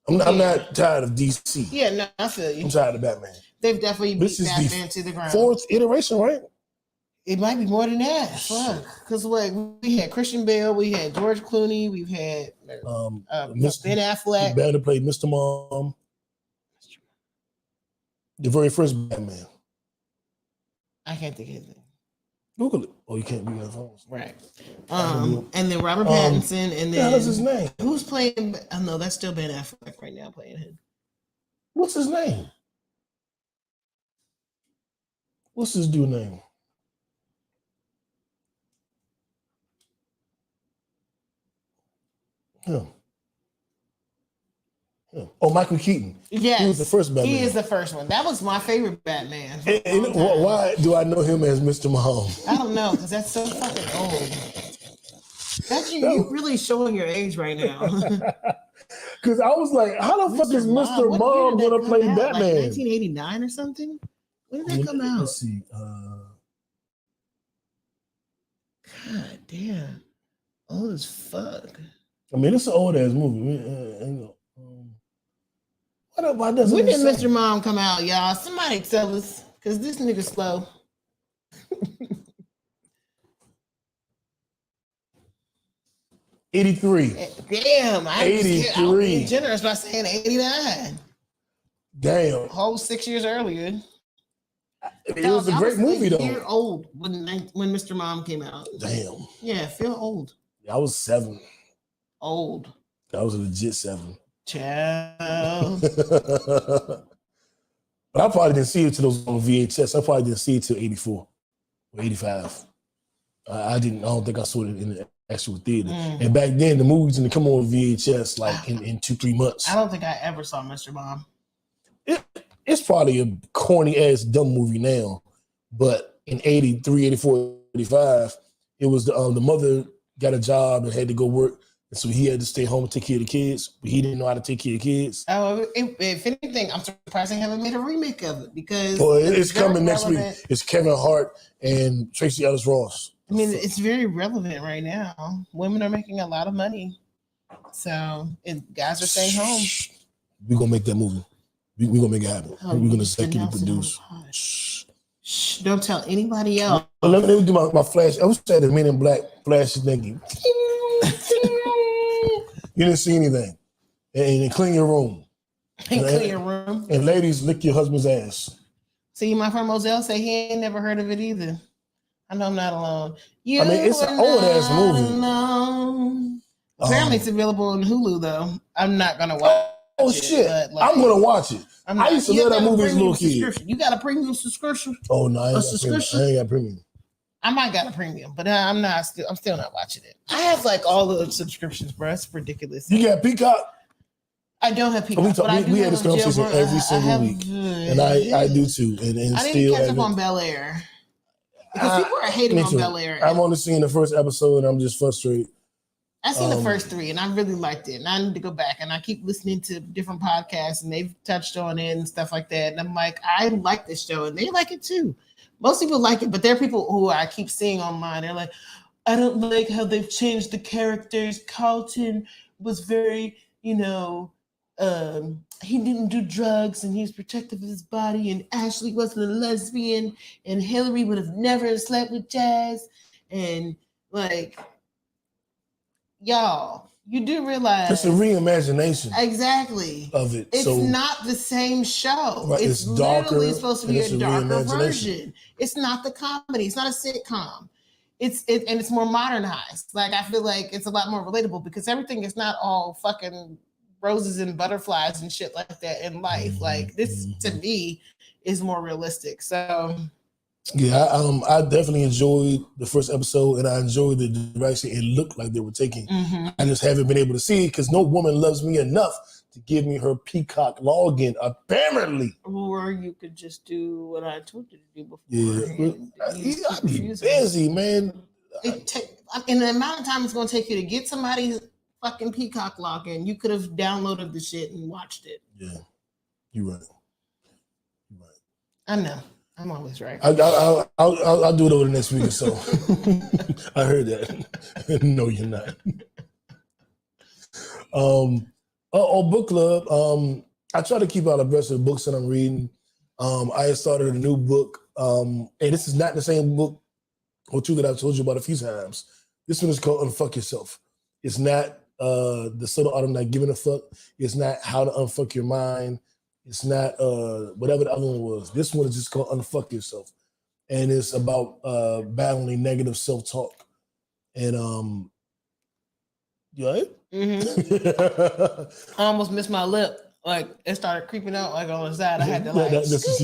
I'm not tired of DC. Yeah, no, I feel you. I'm tired of Batman. They've definitely beat This is Batman to the ground. Fourth iteration, right? It might be more than that. Fuck. Because like we had Christian Bale, we had George Clooney, we've had Ben Affleck. The man that played Mr. Mom. The very first Batman. I can't think of his name. Google it. Oh, you can't be on phones. Right. And then Robert Pattinson, and then what's his name? Who's playing? Oh no, that's still Ben Affleck right now playing him. What's his name? What's his dude name? Him. Oh, Michael Keaton. Yes, he was the first Batman. He is the first one. That was my favorite Batman. And why do I know him as Mr. Mahone? I don't know, because that's so fucking old. That's you really showing your age right now. Because I was like, how the fuck is Mr. Mom gonna play Batman? Like 1989 or something? When did that come out? Let's see. God damn. Old as fuck. I mean, it's an old ass movie. When did Mr. Mom come out, y'all? Somebody tell us, because this nigga slow. '83. Damn, I 83. was being generous by saying 89. Damn. Whole 6 years earlier. It was a great movie, though. Year old when Mr. Mom came out. Damn. Yeah, I feel old. I was 7. Old. I was a legit 7. Child. But I probably didn't see it till those on VHS. I probably didn't see it till 84 or 85. I don't think I saw it in the actual theater. And back then, the movies didn't come on VHS like in 2-3 months. I don't think I ever saw Mr. Mom. It's probably a corny ass dumb movie now, but in 83, 84, 85, it was the mother got a job and had to go work. And so he had to stay home and take care of the kids, but he didn't know how to take care of kids. Oh, if anything, I'm surprised they haven't made a remake of it because it's coming next week. It's Kevin Hart and Tracy Ellis Ross. I mean, it's very relevant right now. Women are making a lot of money, so guys are staying home. We're gonna make that movie. We're gonna make it happen. We're gonna executive produce. Shh, don't tell anybody else. Let me do my flash. I was saying the Men in Black flash thinking. You didn't see anything. And clean your room. Clean your room. And ladies, lick your husband's ass. See, my friend Moselle say he ain't never heard of it either. I know I'm not alone. It's an old ass movie. Alone. Apparently, it's available on Hulu though. I'm not gonna watch. Oh shit! I'm gonna watch it. I used to love that movie as a little kid. You got a premium subscription? Oh no, I ain't got premium. I might got a premium, but I'm still not watching it. I have like all the subscriptions, bro. It's ridiculous. You got Peacock? I don't have Peacock. We had this conversation every single week, and I do too. And I didn't catch up on Bel Air because people are hating on Bel Air. I've only seen the first episode, and I'm just frustrated. I seen the first 3, and I really liked it. And I need to go back, and I keep listening to different podcasts, and they've touched on it and stuff like that. And I'm like, I like this show, and they like it too. Most people like it, but there are people who I keep seeing online. They're like, I don't like how they've changed the characters. Carlton was very, he didn't do drugs and he was protective of his body, and Ashley wasn't a lesbian, and Hillary would have never slept with Jazz. And like, y'all, you do realize It's a reimagination exactly of it. It's so, not the same show. Right, it's darker, literally supposed to be and a it's darker reimagination. version. It's not the comedy. It's not a sitcom. And it's more modernized. Like, I feel like it's a lot more relatable because everything is not all fucking roses and butterflies and shit like that in life. Like, this to me is more realistic. So yeah, I definitely enjoyed the first episode, and I enjoyed the direction it looked like they were taking. I just haven't been able to see it because no woman loves me enough to give me her Peacock login, apparently. Or you could just do what I told you to do before. Yeah, I'd be busy, man. In the amount of time it's going to take you to get somebody's fucking Peacock login, you could have downloaded the shit and watched it. Yeah, you're right. I know. I'm always right. I'll do it over the next week or so. I heard that. No, you're not. Book club. I try to keep out abreast of the books that I'm reading. I started a new book, and this is not the same book or two that I've told you about a few times. This one is called Unfuck Yourself. It's not the subtle art of not giving a fuck. It's not how to unfuck your mind. It's not whatever the other one was. This one is just called Unfuck Yourself. And it's about battling negative self-talk. And you all right? I almost missed my lip. Like, it started creeping out like on the side. I had to like. That's what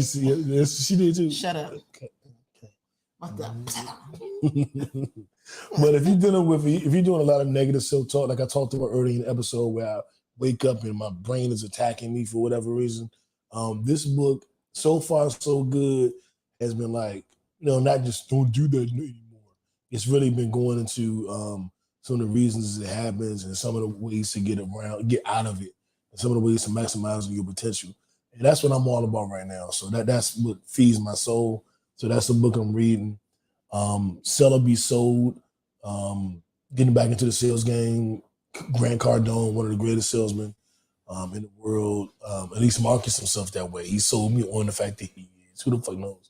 she did too. Shut up. Okay. What the? But if you're doing a lot of negative self-talk, like I talked about earlier in the episode where I wake up and my brain is attacking me for whatever reason, this book, so far so good, has been like, not just don't do that anymore. It's really been going into some of the reasons it happens and some of the ways to get out of it, and some of the ways to maximize your potential. And that's what I'm all about right now. So that's what feeds my soul. So that's the book I'm reading. Sell or Be Sold. Getting back into the sales game. Grant Cardone, one of the greatest salesmen in the world, at least markets himself that way. He sold me on the fact that he is. Who the fuck knows?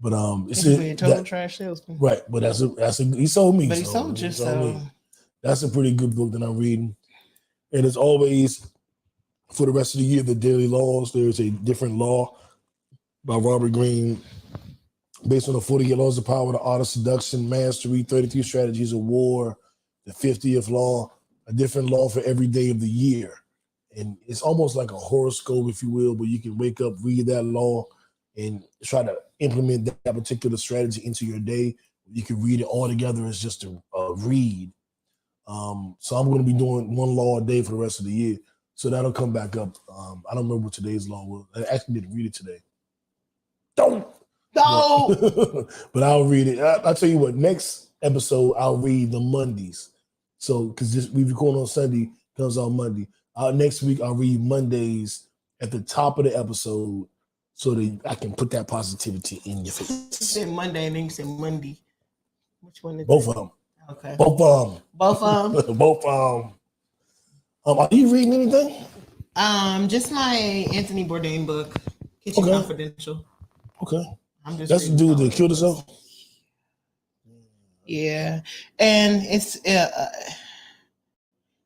But it's a total trash salesman. Right, but he sold me. But he sold you, so that's a pretty good book that I'm reading. And it's always, for the rest of the year, the daily laws. There's a different law by Robert Greene based on the 48 laws of power, the art of seduction, mastery, 33 strategies of war, the 50th law, a different law for every day of the year. And it's almost like a horoscope, if you will, but you can wake up, read that law, and try to implement that particular strategy into your day. You can read it all together as just a read. So I'm going to be doing one law a day for the rest of the year. So that'll come back up. I don't remember what today's law was. I actually didn't read it today. Don't. But I'll read it. I'll tell you what, next episode, I'll read the Mondays. So, because we record on Sunday, comes on Monday. Next week, I'll read Mondays at the top of the episode so that I can put that positivity in your face. You said Monday and then you said Monday. Which one is Both of them. Okay. Both of them. Both of them? Both of them. Are you reading anything? Just my Anthony Bourdain book, Kitchen Confidential. Okay. That's the dude that killed himself? Yeah. And it's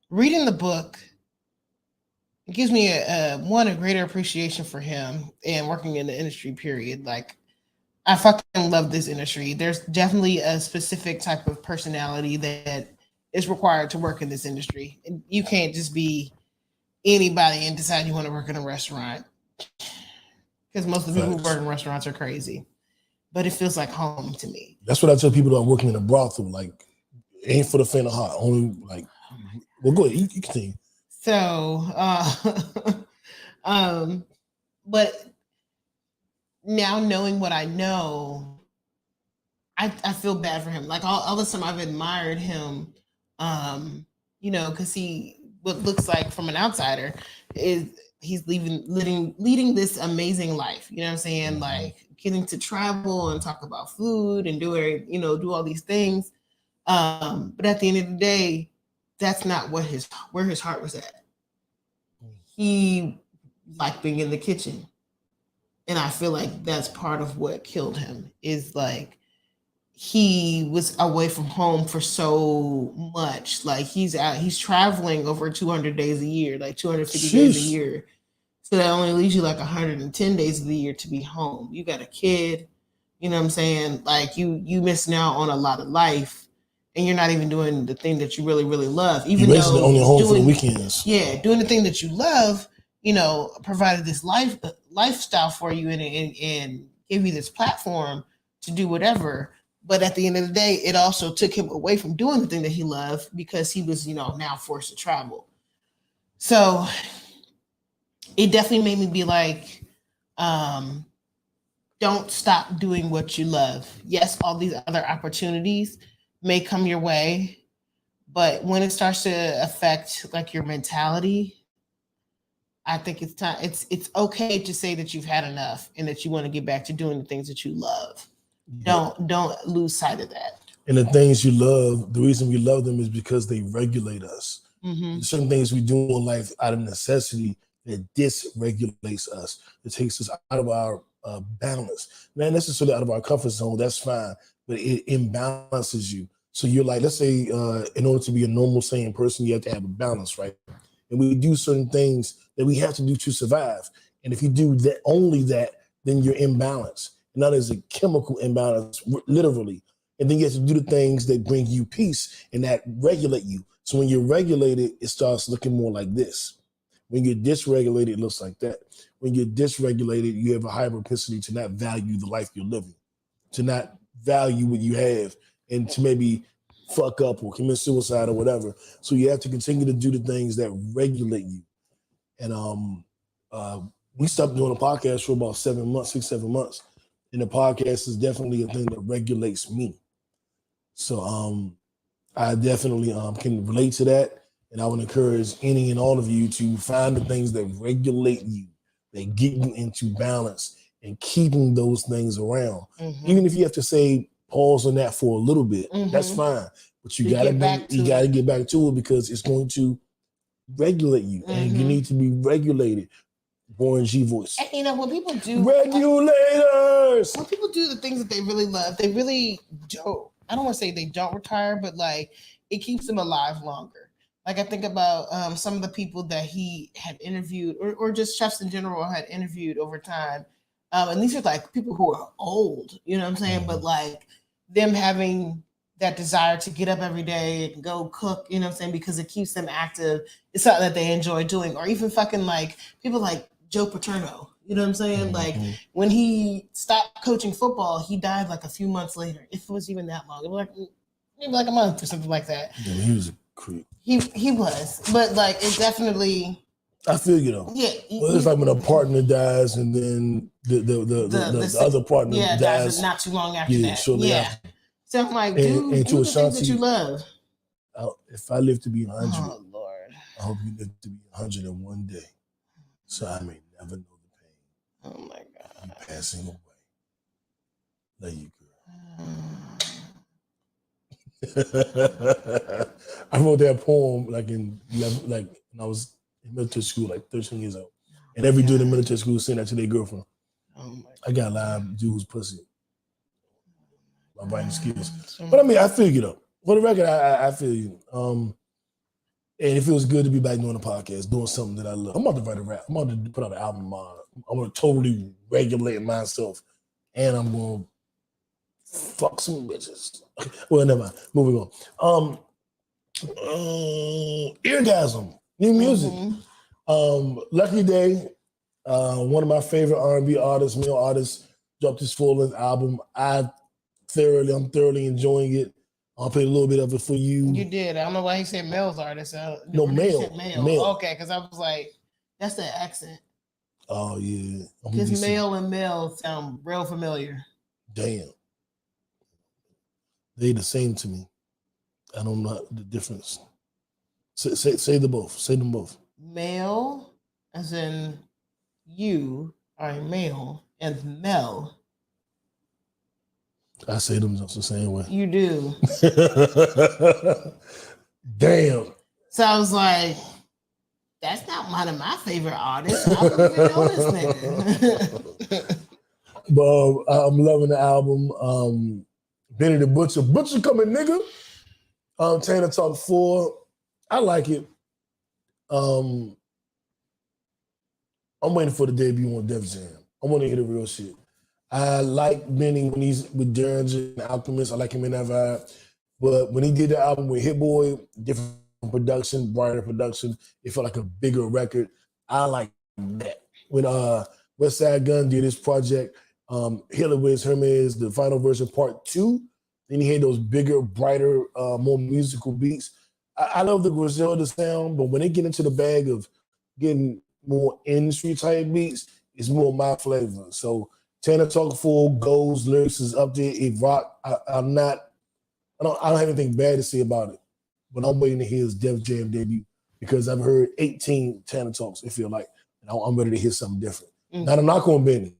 reading the book, it gives me a greater appreciation for him and working in the industry, period. Like, I fucking love this industry. There's definitely a specific type of personality that is required to work in this industry. And you can't just be anybody and decide you want to work in a restaurant. Because most of the people who work in restaurants are crazy. But it feels like home to me. That's what I tell people that are working in a brothel. Like, it ain't for the faint of heart. Only, like, well, go ahead. You continue. So, but now knowing what I know, I feel bad for him. Like, all this time I've admired him, because what looks like from an outsider is he's leading this amazing life. You know what I'm saying? Like, getting to travel and talk about food and do all these things. But at the end of the day, that's not where his heart was at. He liked being in the kitchen. And I feel like that's part of what killed him is like he was away from home for so much. Like he's traveling over 200 days a year, like 250 days a Sheesh. year. So that only leaves you like 110 days of the year to be home. You got a kid, you know what I'm saying? Like you missing out on a lot of life and you're not even doing the thing that you really, really love. Even You basically though only home for the doing, weekends. yeah, doing the thing that you love, you know, provided this lifestyle for you and gave you this platform to do whatever. But at the end of the day, it also took him away from doing the thing that he loved because he was, you know, now forced to travel. So it definitely made me be like, don't stop doing what you love. Yes, all these other opportunities may come your way, but when it starts to affect like your mentality, I think it's time. It's okay to say that you've had enough and that you want to get back to doing the things that you love. Don't lose sight of that. And the things you love, the reason we love them is because they regulate us. Mm-hmm. There's certain things we do in life out of necessity that dysregulates us. It takes us out of our balance. Not necessarily out of our comfort zone, that's fine, but it imbalances you. So you're like, let's say in order to be a normal, sane person, you have to have a balance, right? And we do certain things that we have to do to survive. And if you do that, only that, then you're imbalanced. And that is a chemical imbalance, literally. And then you have to do the things that bring you peace and that regulate you. So when you're regulated, it starts looking more like this. When you're dysregulated, it looks like that. When you're dysregulated, you have a high propensity to not value the life you're living, to not value what you have, and to maybe fuck up or commit suicide or whatever. So you have to continue to do the things that regulate you. And we stopped doing a podcast for about 7 months, 6, 7 months. And the podcast is definitely a thing that regulates me. So I definitely can relate to that. And I would encourage any and all of you to find the things that regulate you, that get you into balance and keeping those things around. Mm-hmm. Even if you have to say pause on that for a little bit, Mm-hmm. that's fine. But you To gotta get back to get back to it because it's going to regulate you, and you Mhm. need to be regulated. Warren G voice. And, you know, when people do Regulators. when people do the things that they really love, they really don't. I don't want to say they don't retire, but like it keeps them alive longer. Like I think about some of the people that he had interviewed, or just chefs in general had interviewed over time, and these are like people who are old. You know what I'm saying? Mhm. But like them having that desire to get up every day and go cook. You know what I'm saying? Because it keeps them active. It's something that they enjoy doing, or even fucking like people like Joe Paterno. You know what I'm saying? Like when he stopped coaching football, he died like a few months later. If it was even that long, it was like maybe like a month or something like that. Yeah, he was a creep. He was, but like it definitely. I feel you though. Yeah. Well, it's like when a partner dies and then the other partner dies. Not too long after Yeah, that. shortly Yeah. after. So I'm like, And do to the things that Ashanti, you love. if I live to be 100, Oh Lord. I hope you live to be 101 day, so I may never know the Oh my pain God. of passing away. Love you, girl. I wrote that poem like in 11, like when I was in military school, like 13 years old. And every dude in military school sent that to their girlfriend. Oh my God. I got a lot of dudes pussy. My writing skills. But I mean, I feel you though. For the record, I feel you. And it feels good to be back doing a podcast, doing something that I love. I'm about to write a rap. I'm about to put out an album. I'm going to totally regulate myself. And I'm going to fuck some bitches. Well, never mind. Moving on. Eargasm. New music. Lucky Day. One of my favorite R&B artists, male artists, dropped his full-length album. I'm thoroughly enjoying it. I'll play a little bit of it for you. You did. I don't know why he said male's artist. No, male. Male. Okay, because I was like, that's the accent. Oh, yeah. Because male and male sound real familiar. Damn. They the same to me. I don't know the difference. Say them both. Say them both. Male, as in you are a male, and Mel. I say them just the same way. You do. Damn. So I was like, that's not one of my favorite artists. I don't even know this nigga. But I'm loving the album. Benny the Butcher. Butcher coming, nigga. Tanner Talk 4. I like it. I'm waiting for the debut on Def Jam. I want to hear the real shit. I like Benny when he's with Derringer and Alchemist. I like him in that vibe. But when he did the album with Hit Boy, different production, brighter production, it felt like a bigger record. I like that. When West Side Gun did his project, Hiller with Hermes, the final version part 2, then he had those bigger, brighter, more musical beats. I love the Griselda sound, but when they get into the bag of getting more industry type beats, it's more my flavor. So Tanner Talk 4 goes, lyrics is up there, it rock. I don't have anything bad to say about it, but I'm waiting to hear his Def Jam debut because I've heard 18 Tanner Talks, it feel like, and I'm ready to hear something different. Not a knock on Benny.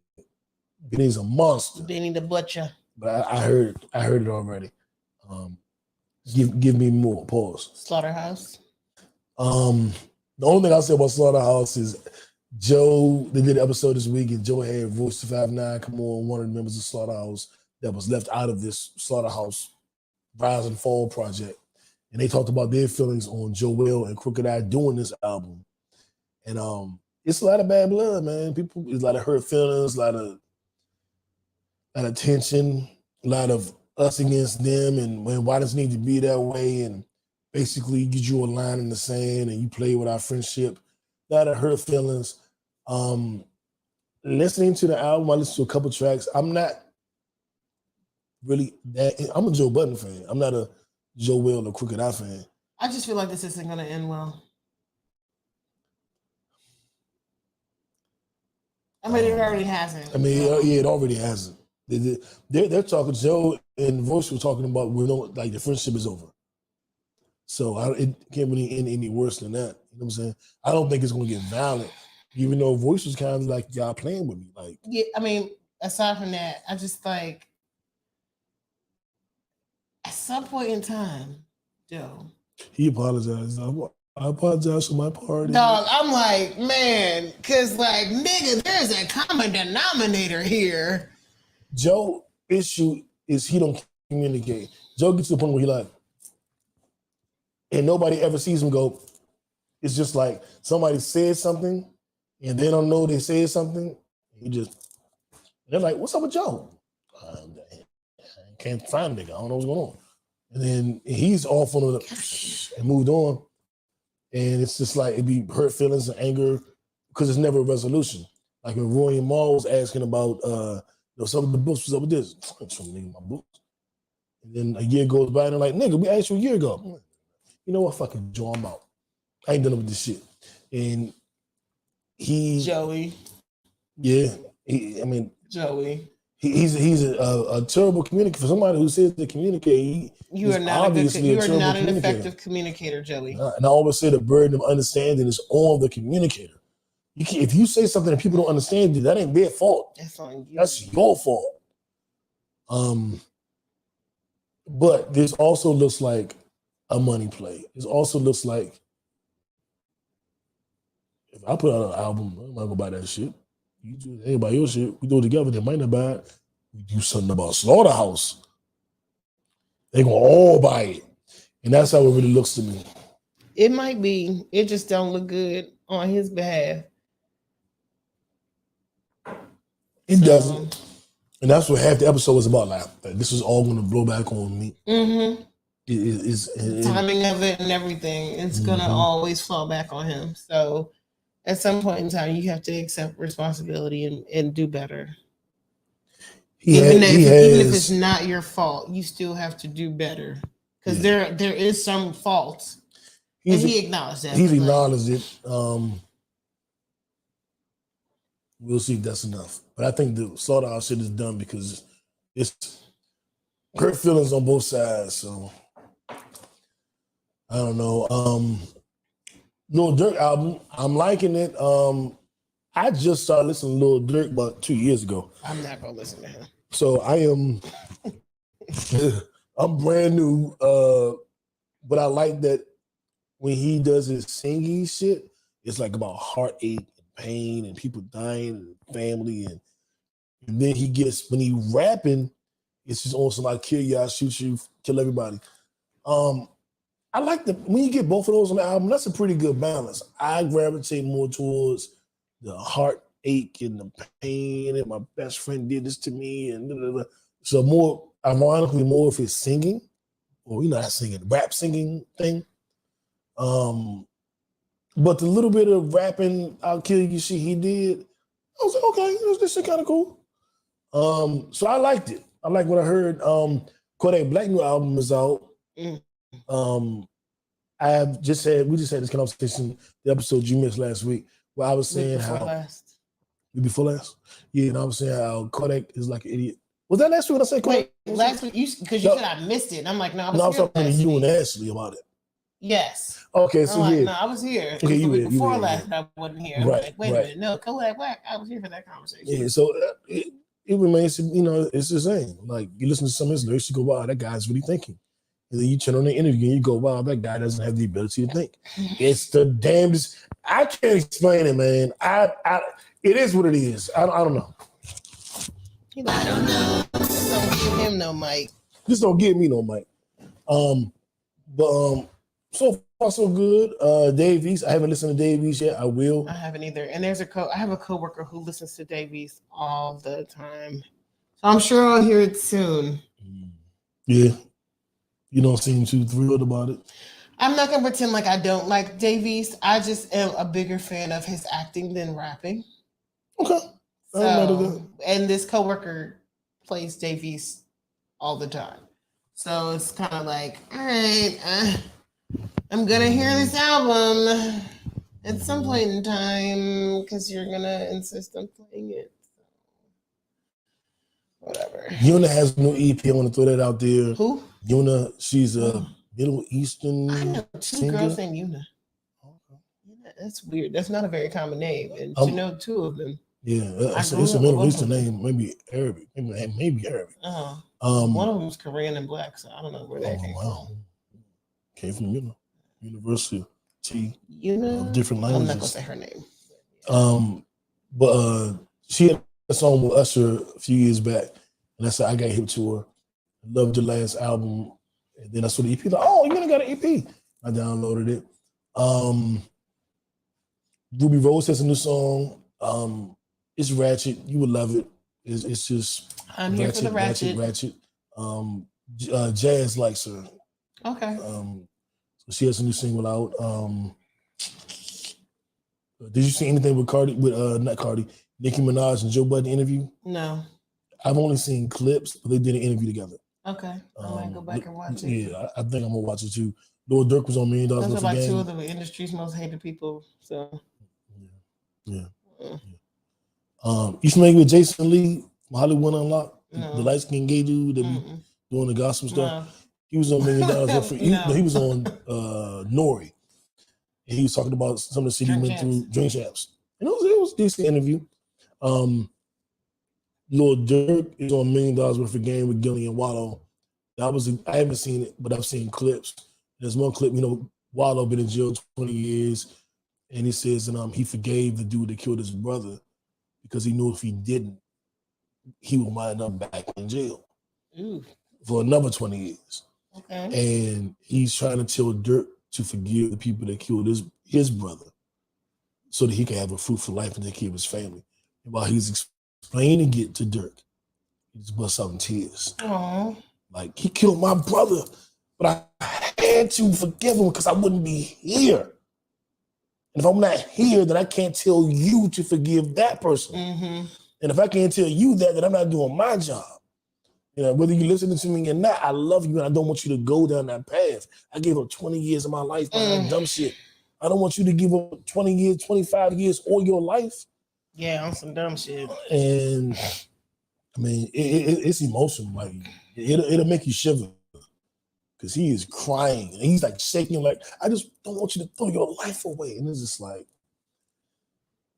Benny's a monster. Benny the Butcher. But I heard it already. Give me more. Pause. Slaughterhouse. The only thing I'll say about Slaughterhouse is Joe, they did an episode this week, and Joe had Voice 259 come on, one of the members of Slaughterhouse that was left out of this Slaughterhouse Rise and Fall project. And they talked about their feelings on Joel and Crooked Eye doing this album. And it's a lot of bad blood, man. People, it's a lot of hurt feelings, a lot of tension, a lot of us against them, and why does it need to be that way? And basically, you drew a line in the sand, and you play with our friendship. A lot of hurt feelings. Listening to the album, I listened to a couple tracks. I'm not really that. I'm a Joe Budden fan. I'm not a Joe Will or Crooked Eye fan. I just feel like this isn't going to end well. I mean, it already hasn't. I mean, yeah, it already hasn't. They're talking. Joe and Voice were talking about like the friendship is over. So it can't really end any worse than that. You know what I'm saying? I don't think it's going to get violent, even though Voice was kind of like, y'all playing with me. Like, yeah, I mean, aside from that, I just like, at some point in time, Joe. He apologized. I apologize for my part. Dog, I'm like, man, because like, nigga, there's a common denominator here. Joe issue is he don't communicate. Joe gets to the point where he like, and nobody ever sees him go, it's just like somebody said something and they don't know they said something. They're like, what's up with Joe? I can't find a nigga. I don't know what's going on. And then he's off on it and moved on. And it's just like, it'd be hurt feelings and anger because it's never a resolution. Like when Roy and Ma was asking about, some of the books, what's up with this? It's from nigga, my books. And then a year goes by and they're like, nigga, we asked you a year ago. You know what, fucking Joe, I'm out. I ain't done with this shit. And Joey. Yeah. Joey. He's a terrible communicator. For somebody who says to communicate, you are not an effective communicator, Joey. And I always say the burden of understanding is on the communicator. If you say something and people don't understand you, that ain't their fault. That's on you. That's your fault. But this also looks like a money play. It also looks like if I put out an album, I'm not gonna buy that shit. You do anybody your shit, we do it together, they might not buy it. We do something about Slaughterhouse. They gonna all buy it. And that's how it really looks to me. It might be. It just don't look good on his behalf. It doesn't. And that's what half the episode was about. Like, this is all gonna blow back on me. Mm-hmm. Timing of it and everything. It's gonna always fall back on him. So at some point in time, you have to accept responsibility and do better. Even if it's not your fault, you still have to do better. Because there is some fault. And he acknowledged that. He's acknowledged it. We'll see if that's enough. But I think the Slaughterhouse shit is done because it's hurt feelings on both sides. So I don't know. Lil Durk album, I'm liking it. I just started listening to Lil Durk about 2 years ago. I'm not gonna listen to him. So I am I'm brand new, but I like that when he does his singing shit, it's like about heartache and pain and people dying and family and then he gets when he rapping, it's just on some like kill y'all, shoot you, kill everybody. I like the when you get both of those on the album, that's a pretty good balance. I gravitate more towards the heartache and the pain, and my best friend did this to me, and blah, blah, blah. So more ironically, more of his singing, or not singing, rap singing thing. But the little bit of rapping, I'll kill you shit he did, I was like, okay, this shit kind of cool. So I liked it. I like what I heard. Kodak Black new album is out. We just had this conversation, the episode you missed last week, where I was saying before last? Yeah, and I was saying how Kodak is like an idiot. Was that last week when I said Kodak? Wait, last week because you said I missed it. And I'm like, no, I was talking to you and Ashley about it. Yes. Okay, so no, I was here. Okay, the week before last, I wasn't here. Right, like, wait a minute, no, Kodak Black. I was here for that conversation. Yeah, so it remains, it's the same. Like you listen to some of his lyrics, you go, wow, that guy's really thinking. And then you turn on the interview and you go, wow, that guy doesn't have the ability to think. It's the damnedest. I can't explain it, man. It is what it is. I don't know. I don't know. Just don't give him no mic. Just don't give me no mic. But so far so good. Dave East. I haven't listened to Dave East yet. I will. I haven't either. And I have a coworker who listens to Dave East all the time. So I'm sure I'll hear it soon. Yeah. You don't seem too thrilled about it. I'm not gonna pretend like I don't like Dave East. I just am a bigger fan of his acting than rapping. Okay. And this coworker plays Dave East all the time. So it's kind of like, all right, I'm gonna hear this album at some point in time because you're gonna insist on playing it. So, whatever. Yuna has no EP. I want to throw that out there. Who? Yuna. She's a Middle Eastern. I know two singer. girls named Yuna. Okay. Yeah, that's weird. That's not a very common name, and to know two of them. Yeah, it's a Middle Eastern name. Maybe Arabic. Maybe Arabic. One of them is Korean and black, so I don't know where that came from. Came from University of different languages. I'm not gonna say her name. But she had a song with Usher a few years back, and I said I got hip to her. Loved the last album, and then I saw the EP. Like, oh, you gonna got an EP? I downloaded it. Ruby Rose has a new song. It's ratchet. You would love it. It's just I'm here for the ratchet. Jazz likes her. Okay. So she has a new single out. Did you see anything with Nicki Minaj and Joe Budden interview? No. I've only seen clips, but they did an interview together. Okay. I might go back and watch it. Yeah, I think I'm gonna watch it too. Lord Durk was on $1 Million Those Worth are like of two Game. of the industry's most hated people. So Yeah. You familiar with Jason Lee from Hollywood Unlocked? No. The light skinned gay dude that be doing the gospel stuff. No. He was on $1 Million Worth of he was on Nori. And he was talking about some of the shit he went through, Drink Champs. And it was a decent interview. Lord Durk is on $1 Million Worth of Game with Gillian Wallow. I haven't seen it, but I've seen clips. There's one clip, Wallow been in jail 20 years, and he says he forgave the dude that killed his brother because he knew if he didn't, he would wind up back in jail for another 20 years. Okay. And he's trying to tell Durk to forgive the people that killed his brother so that he can have a fruitful life and take care of his family. And while he's explaining it to Durk, he just busts out in tears. Aww. Like, he killed my brother, but I had to forgive him because I wouldn't be here. And if I'm not here, then I can't tell you to forgive that person. Mm-hmm. And if I can't tell you that, then I'm not doing my job. Whether you're listening to me or not, I love you and I don't want you to go down that path. I gave up 20 years of my life behind dumb shit. I don't want you to give up 20 years, 25 years, all your life. Yeah, on some dumb shit. And I mean, it's emotional. Like, it'll make you shiver. Because he is crying and he's like shaking, like, I just don't want you to throw your life away. And it's just like,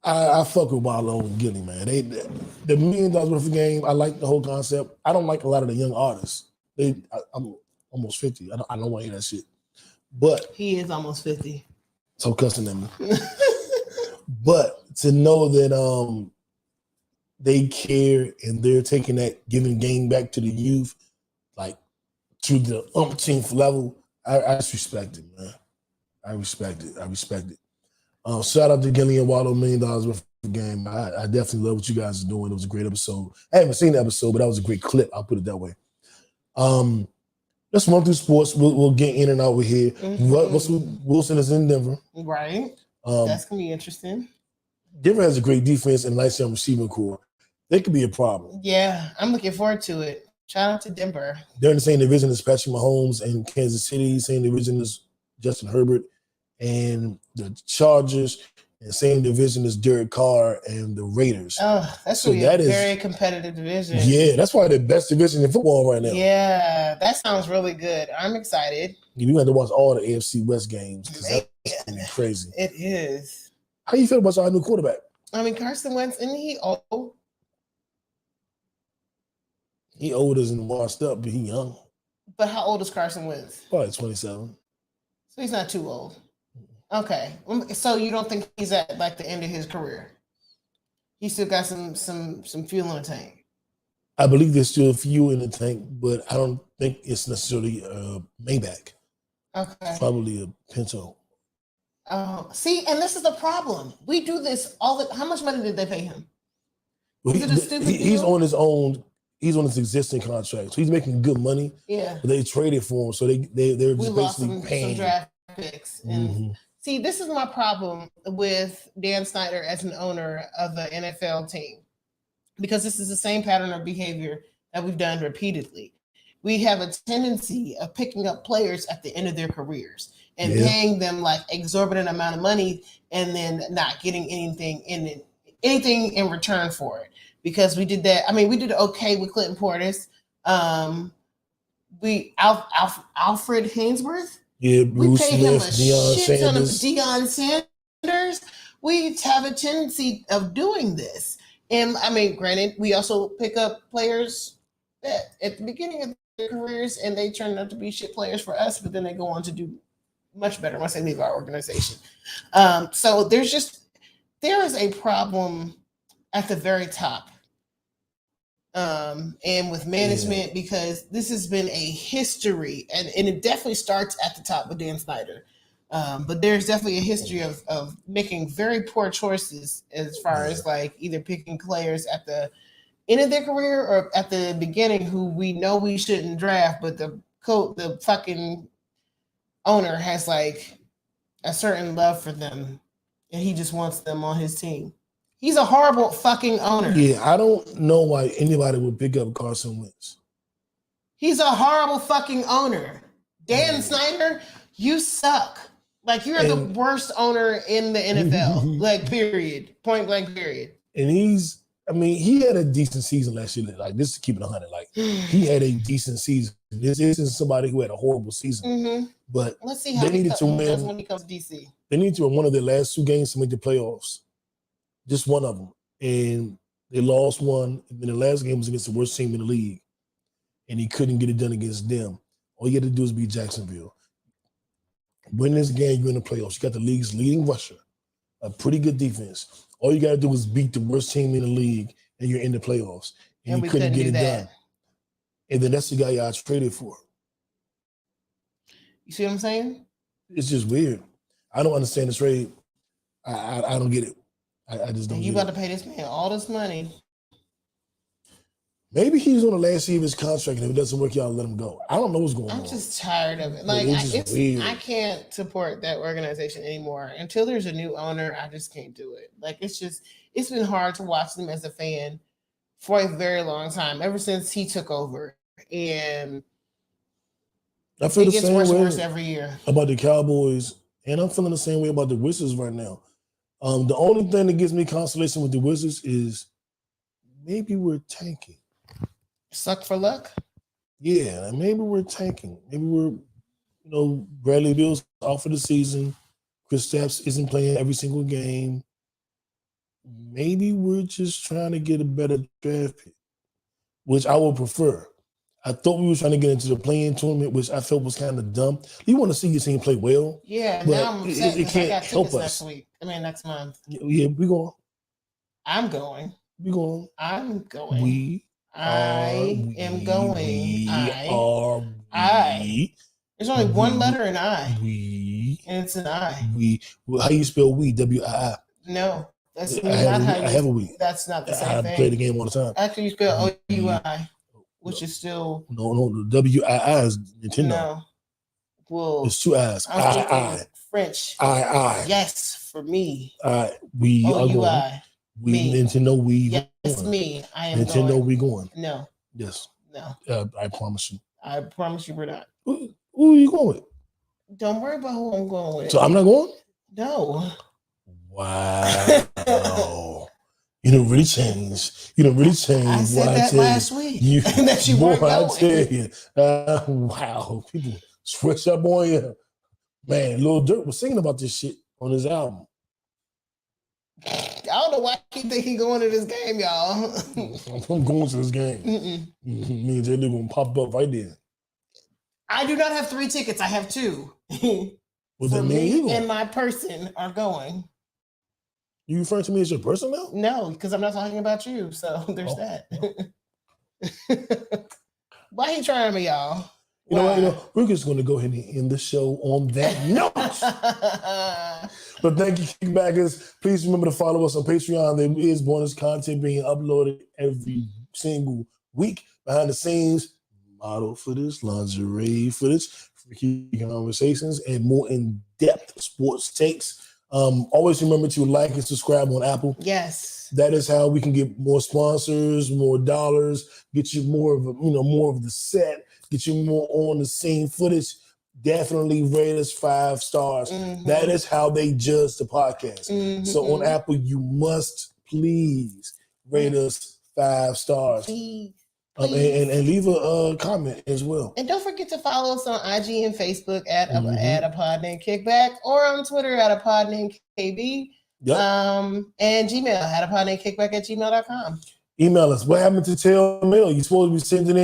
I fuck with Wallow and Gilly, man. The $1 Million Worth of Game, I like the whole concept. I don't like a lot of the young artists I'm almost 50. I don't want to hear that shit. But He is almost 50. so cussing at me. But to know that they care and they're taking that giving game back to the youth, like to the umpteenth level, I just respect it, man. I respect it. Shout out to Gillian Waldo, $1 million worth of game. I definitely love what you guys are doing. It was a great episode. I haven't seen the episode, but that was a great clip. I'll put it that way. Let's run through sports. We'll get in and out with here. Russell Wilson is in Denver. Right. That's going to be interesting. Denver has a great defense and a nice young receiving core. They could be a problem. Yeah, I'm looking forward to it. Shout out to Denver. They're in the same division as Patrick Mahomes and Kansas City, same division as Justin Herbert and the Chargers, and same division as Derek Carr and the Raiders. Oh, that's so a very competitive division. Yeah, that's probably the best division in football right now. Yeah, that sounds really good. I'm excited. We have to watch all the AFC West games because that's crazy. It is. How you feel about our new quarterback? I mean, Carson Wentz, isn't he old? He old and washed up, but he young. But how old is Carson Wentz? Probably 27. So he's not too old. Okay. So you don't think he's at like the end of his career? He still got some fuel in the tank. I believe there's still fuel in the tank, but I don't think it's necessarily a Maybach. Okay. Probably a Pinto. See, and this is the problem. We do this how much money did they pay him? Well, is it a stupid he's deal? on his own. He's on his existing contract, so he's making good money. Yeah, but they traded for him, so they're just basically paying some draft picks. And see, this is my problem with Dan Snyder as an owner of the NFL team, because this is the same pattern of behavior that we've done repeatedly. We have a tendency of picking up players at the end of their careers and paying them like exorbitant amount of money, and then not getting anything in return for it. Because we did that. I mean, we did okay with Clinton Portis. Alfred Hainsworth. Yeah, Bruce we paid him a Deion shit ton of Sanders. Deion Sanders. We have a tendency of doing this. And I mean, granted, we also pick up players at the beginning of their careers and they turn out to be shit players for us, but then they go on to do much better once they leave our organization. So there is a problem at the very top. And with management, because this has been a history, and it definitely starts at the top with Dan Snyder. But there's definitely a history of making very poor choices as far as like either picking players at the end of their career or at the beginning who we know we shouldn't draft, but the fucking owner has like a certain love for them and he just wants them on his team. He's a horrible fucking owner. Yeah, I don't know why anybody would pick up Carson Wentz. He's a horrible fucking owner. Dan Snyder, you suck. Like, you're the worst owner in the NFL. Like, period. Point blank, period. And he had a decent season last year. Like, this is keeping 100. Like, he had a decent season. This isn't somebody who had a horrible season. But let's see how they needed to win when he comes to DC. They need to win one of their last 2 games to make the playoffs. Just one of them. And they lost one. And then the last game was against the worst team in the league. And he couldn't get it done against them. All you had to do is beat Jacksonville. Win this game, you're in the playoffs. You got the league's leading rusher, a pretty good defense. All you got to do is beat the worst team in the league, and you're in the playoffs. And you couldn't get it done. And then that's the guy y'all traded for. You see what I'm saying? It's just weird. I don't understand the trade. I don't get it. I just don't. You about to pay this man all this money. Maybe he's on the last year of his contract, and if it doesn't work, y'all let him go. I don't know what's going on. I'm just tired of it. Like, I can't support that organization anymore. Until there's a new owner, I just can't do it. Like, it's been hard to watch them as a fan for a very long time, ever since he took over. And I feel it gets worse and worse every year. About the Cowboys, and I'm feeling the same way about the Wizards right now. The only thing that gives me consolation with the Wizards is maybe we're tanking. Suck for luck? Yeah, maybe we're tanking. Maybe we're, Bradley Beal's out for the season. Kristaps isn't playing every single game. Maybe we're just trying to get a better draft pick, which I would prefer. I thought we were trying to get into the playing tournament, which I felt was kind of dumb. You want to see your team play well. Yeah, but now I'm upset it because I can't got help tickets us. next week. I mean, next month. Yeah, we going. I'm going. We going. I'm going. We I am going. I. There's only one letter in I. We. And it's an I. We. Well, how you spell we? W-I-I. No, that's I not how you. I have a we. That's not the same I thing. play the game all the time. Actually, you spell O-U-I, which is still. No, the W-I-I is Nintendo. No. Well, it's two I's. I. French. I. Yes, for me. We are going. O-U-I. We Me. Nintendo. We. Yes, going. me. I am Nintendo. going. We going. No. Yes. No. I promise you. I promise you we're not. Who are you going with? Don't worry about who I'm going with. So I'm not going? No. Wow. You done really changed. I said that last week. That you weren't going. I tell you. Wow. People switch up on you. Man, Lil Durk was singing about this shit on his album. I don't know why he think he going to this game, y'all. I'm going to this game. Me and Jay Lou gonna pop up right there. I do not have 3 tickets. I have 2. Well, For then me and my person are going. You referring to me as your person now? No, because I'm not talking about you. So there's that. Why he trying me, y'all? You know what? We're just going to go ahead and end the show on that note. But thank you, Kickbackers. Please remember to follow us on Patreon. There is bonus content being uploaded every single week. Behind the scenes, model footage, lingerie footage, freaky conversations, and more in-depth sports takes. Always remember to like and subscribe on Apple. Yes. That is how we can get more sponsors, more dollars, get you more of the set, get you more on the scene footage. Definitely rate us 5 stars. Mm-hmm. That is how they judge the podcast. Mm-hmm. So on Apple, you must please rate us 5 stars. Please. And leave a comment as well. And don't forget to follow us on IG and Facebook at a pod named Kickback, or on Twitter at a pod named KB. Yep. And Gmail at a pod named Kickback at gmail.com. Email us. What happened to tell mail? You're supposed to be sending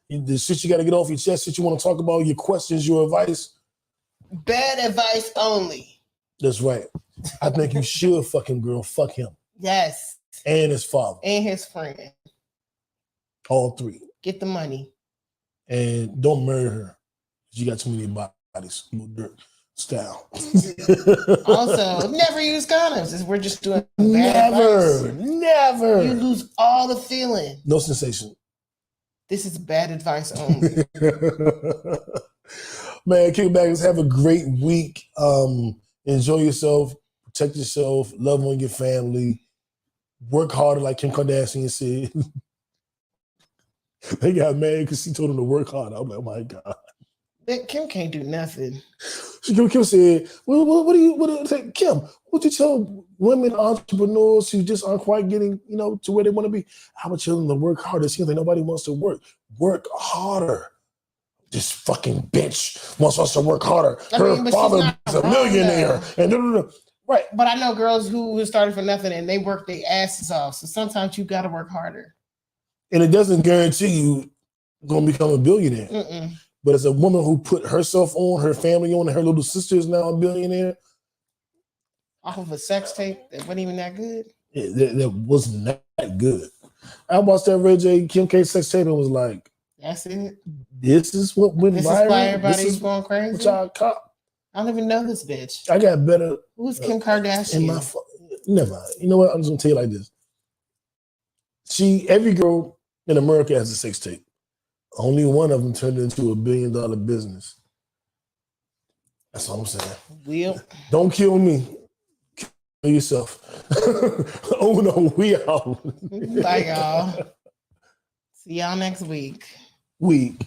in the shit you got to get off your chest, shit you want to talk about, your questions, your advice. Bad advice only. That's right. I think you should fucking girl. Fuck him. Yes. And his father. And his friend. All 3. Get the money. And don't murder her. She got too many bodies. Lil Durk style. Also, never use condoms. We're just doing Never. You lose all the feeling. No sensation. This is bad advice only. Man, Kickbackers, have a great week. Enjoy yourself. Protect yourself. Love on your family. Work harder, like Kim Kardashian said. They got mad because she told them to work harder. I'm like, oh my God. Kim can't do nothing. Kim said, well, Kim, what you tell women entrepreneurs who just aren't quite getting, to where they want to be? I would tell them to work harder. It seems like nobody wants to work. Work harder. This fucking bitch wants us to work harder. Her father is a millionaire. And right. But I know girls who started for nothing and they work their asses off. So sometimes you got to work harder. And it doesn't guarantee you going to become a billionaire. Mm-mm. But as a woman who put herself on, her family on, and her little sister is now a billionaire. Off of a sex tape that wasn't even that good? That wasn't that good. I watched that Ray J, Kim K sex tape and was like, that's it? This is what went viral? This is why everybody's going crazy? Which I don't even know this bitch. I got better. Who's Kim Kardashian? Never mind. You know what? I'm just going to tell you like this. Every girl in America has a sex tape. Only one of them turned into $1 billion business. That's all I'm saying. Don't kill me. Kill yourself. Oh no, we out. Bye, y'all. See y'all next week. Week.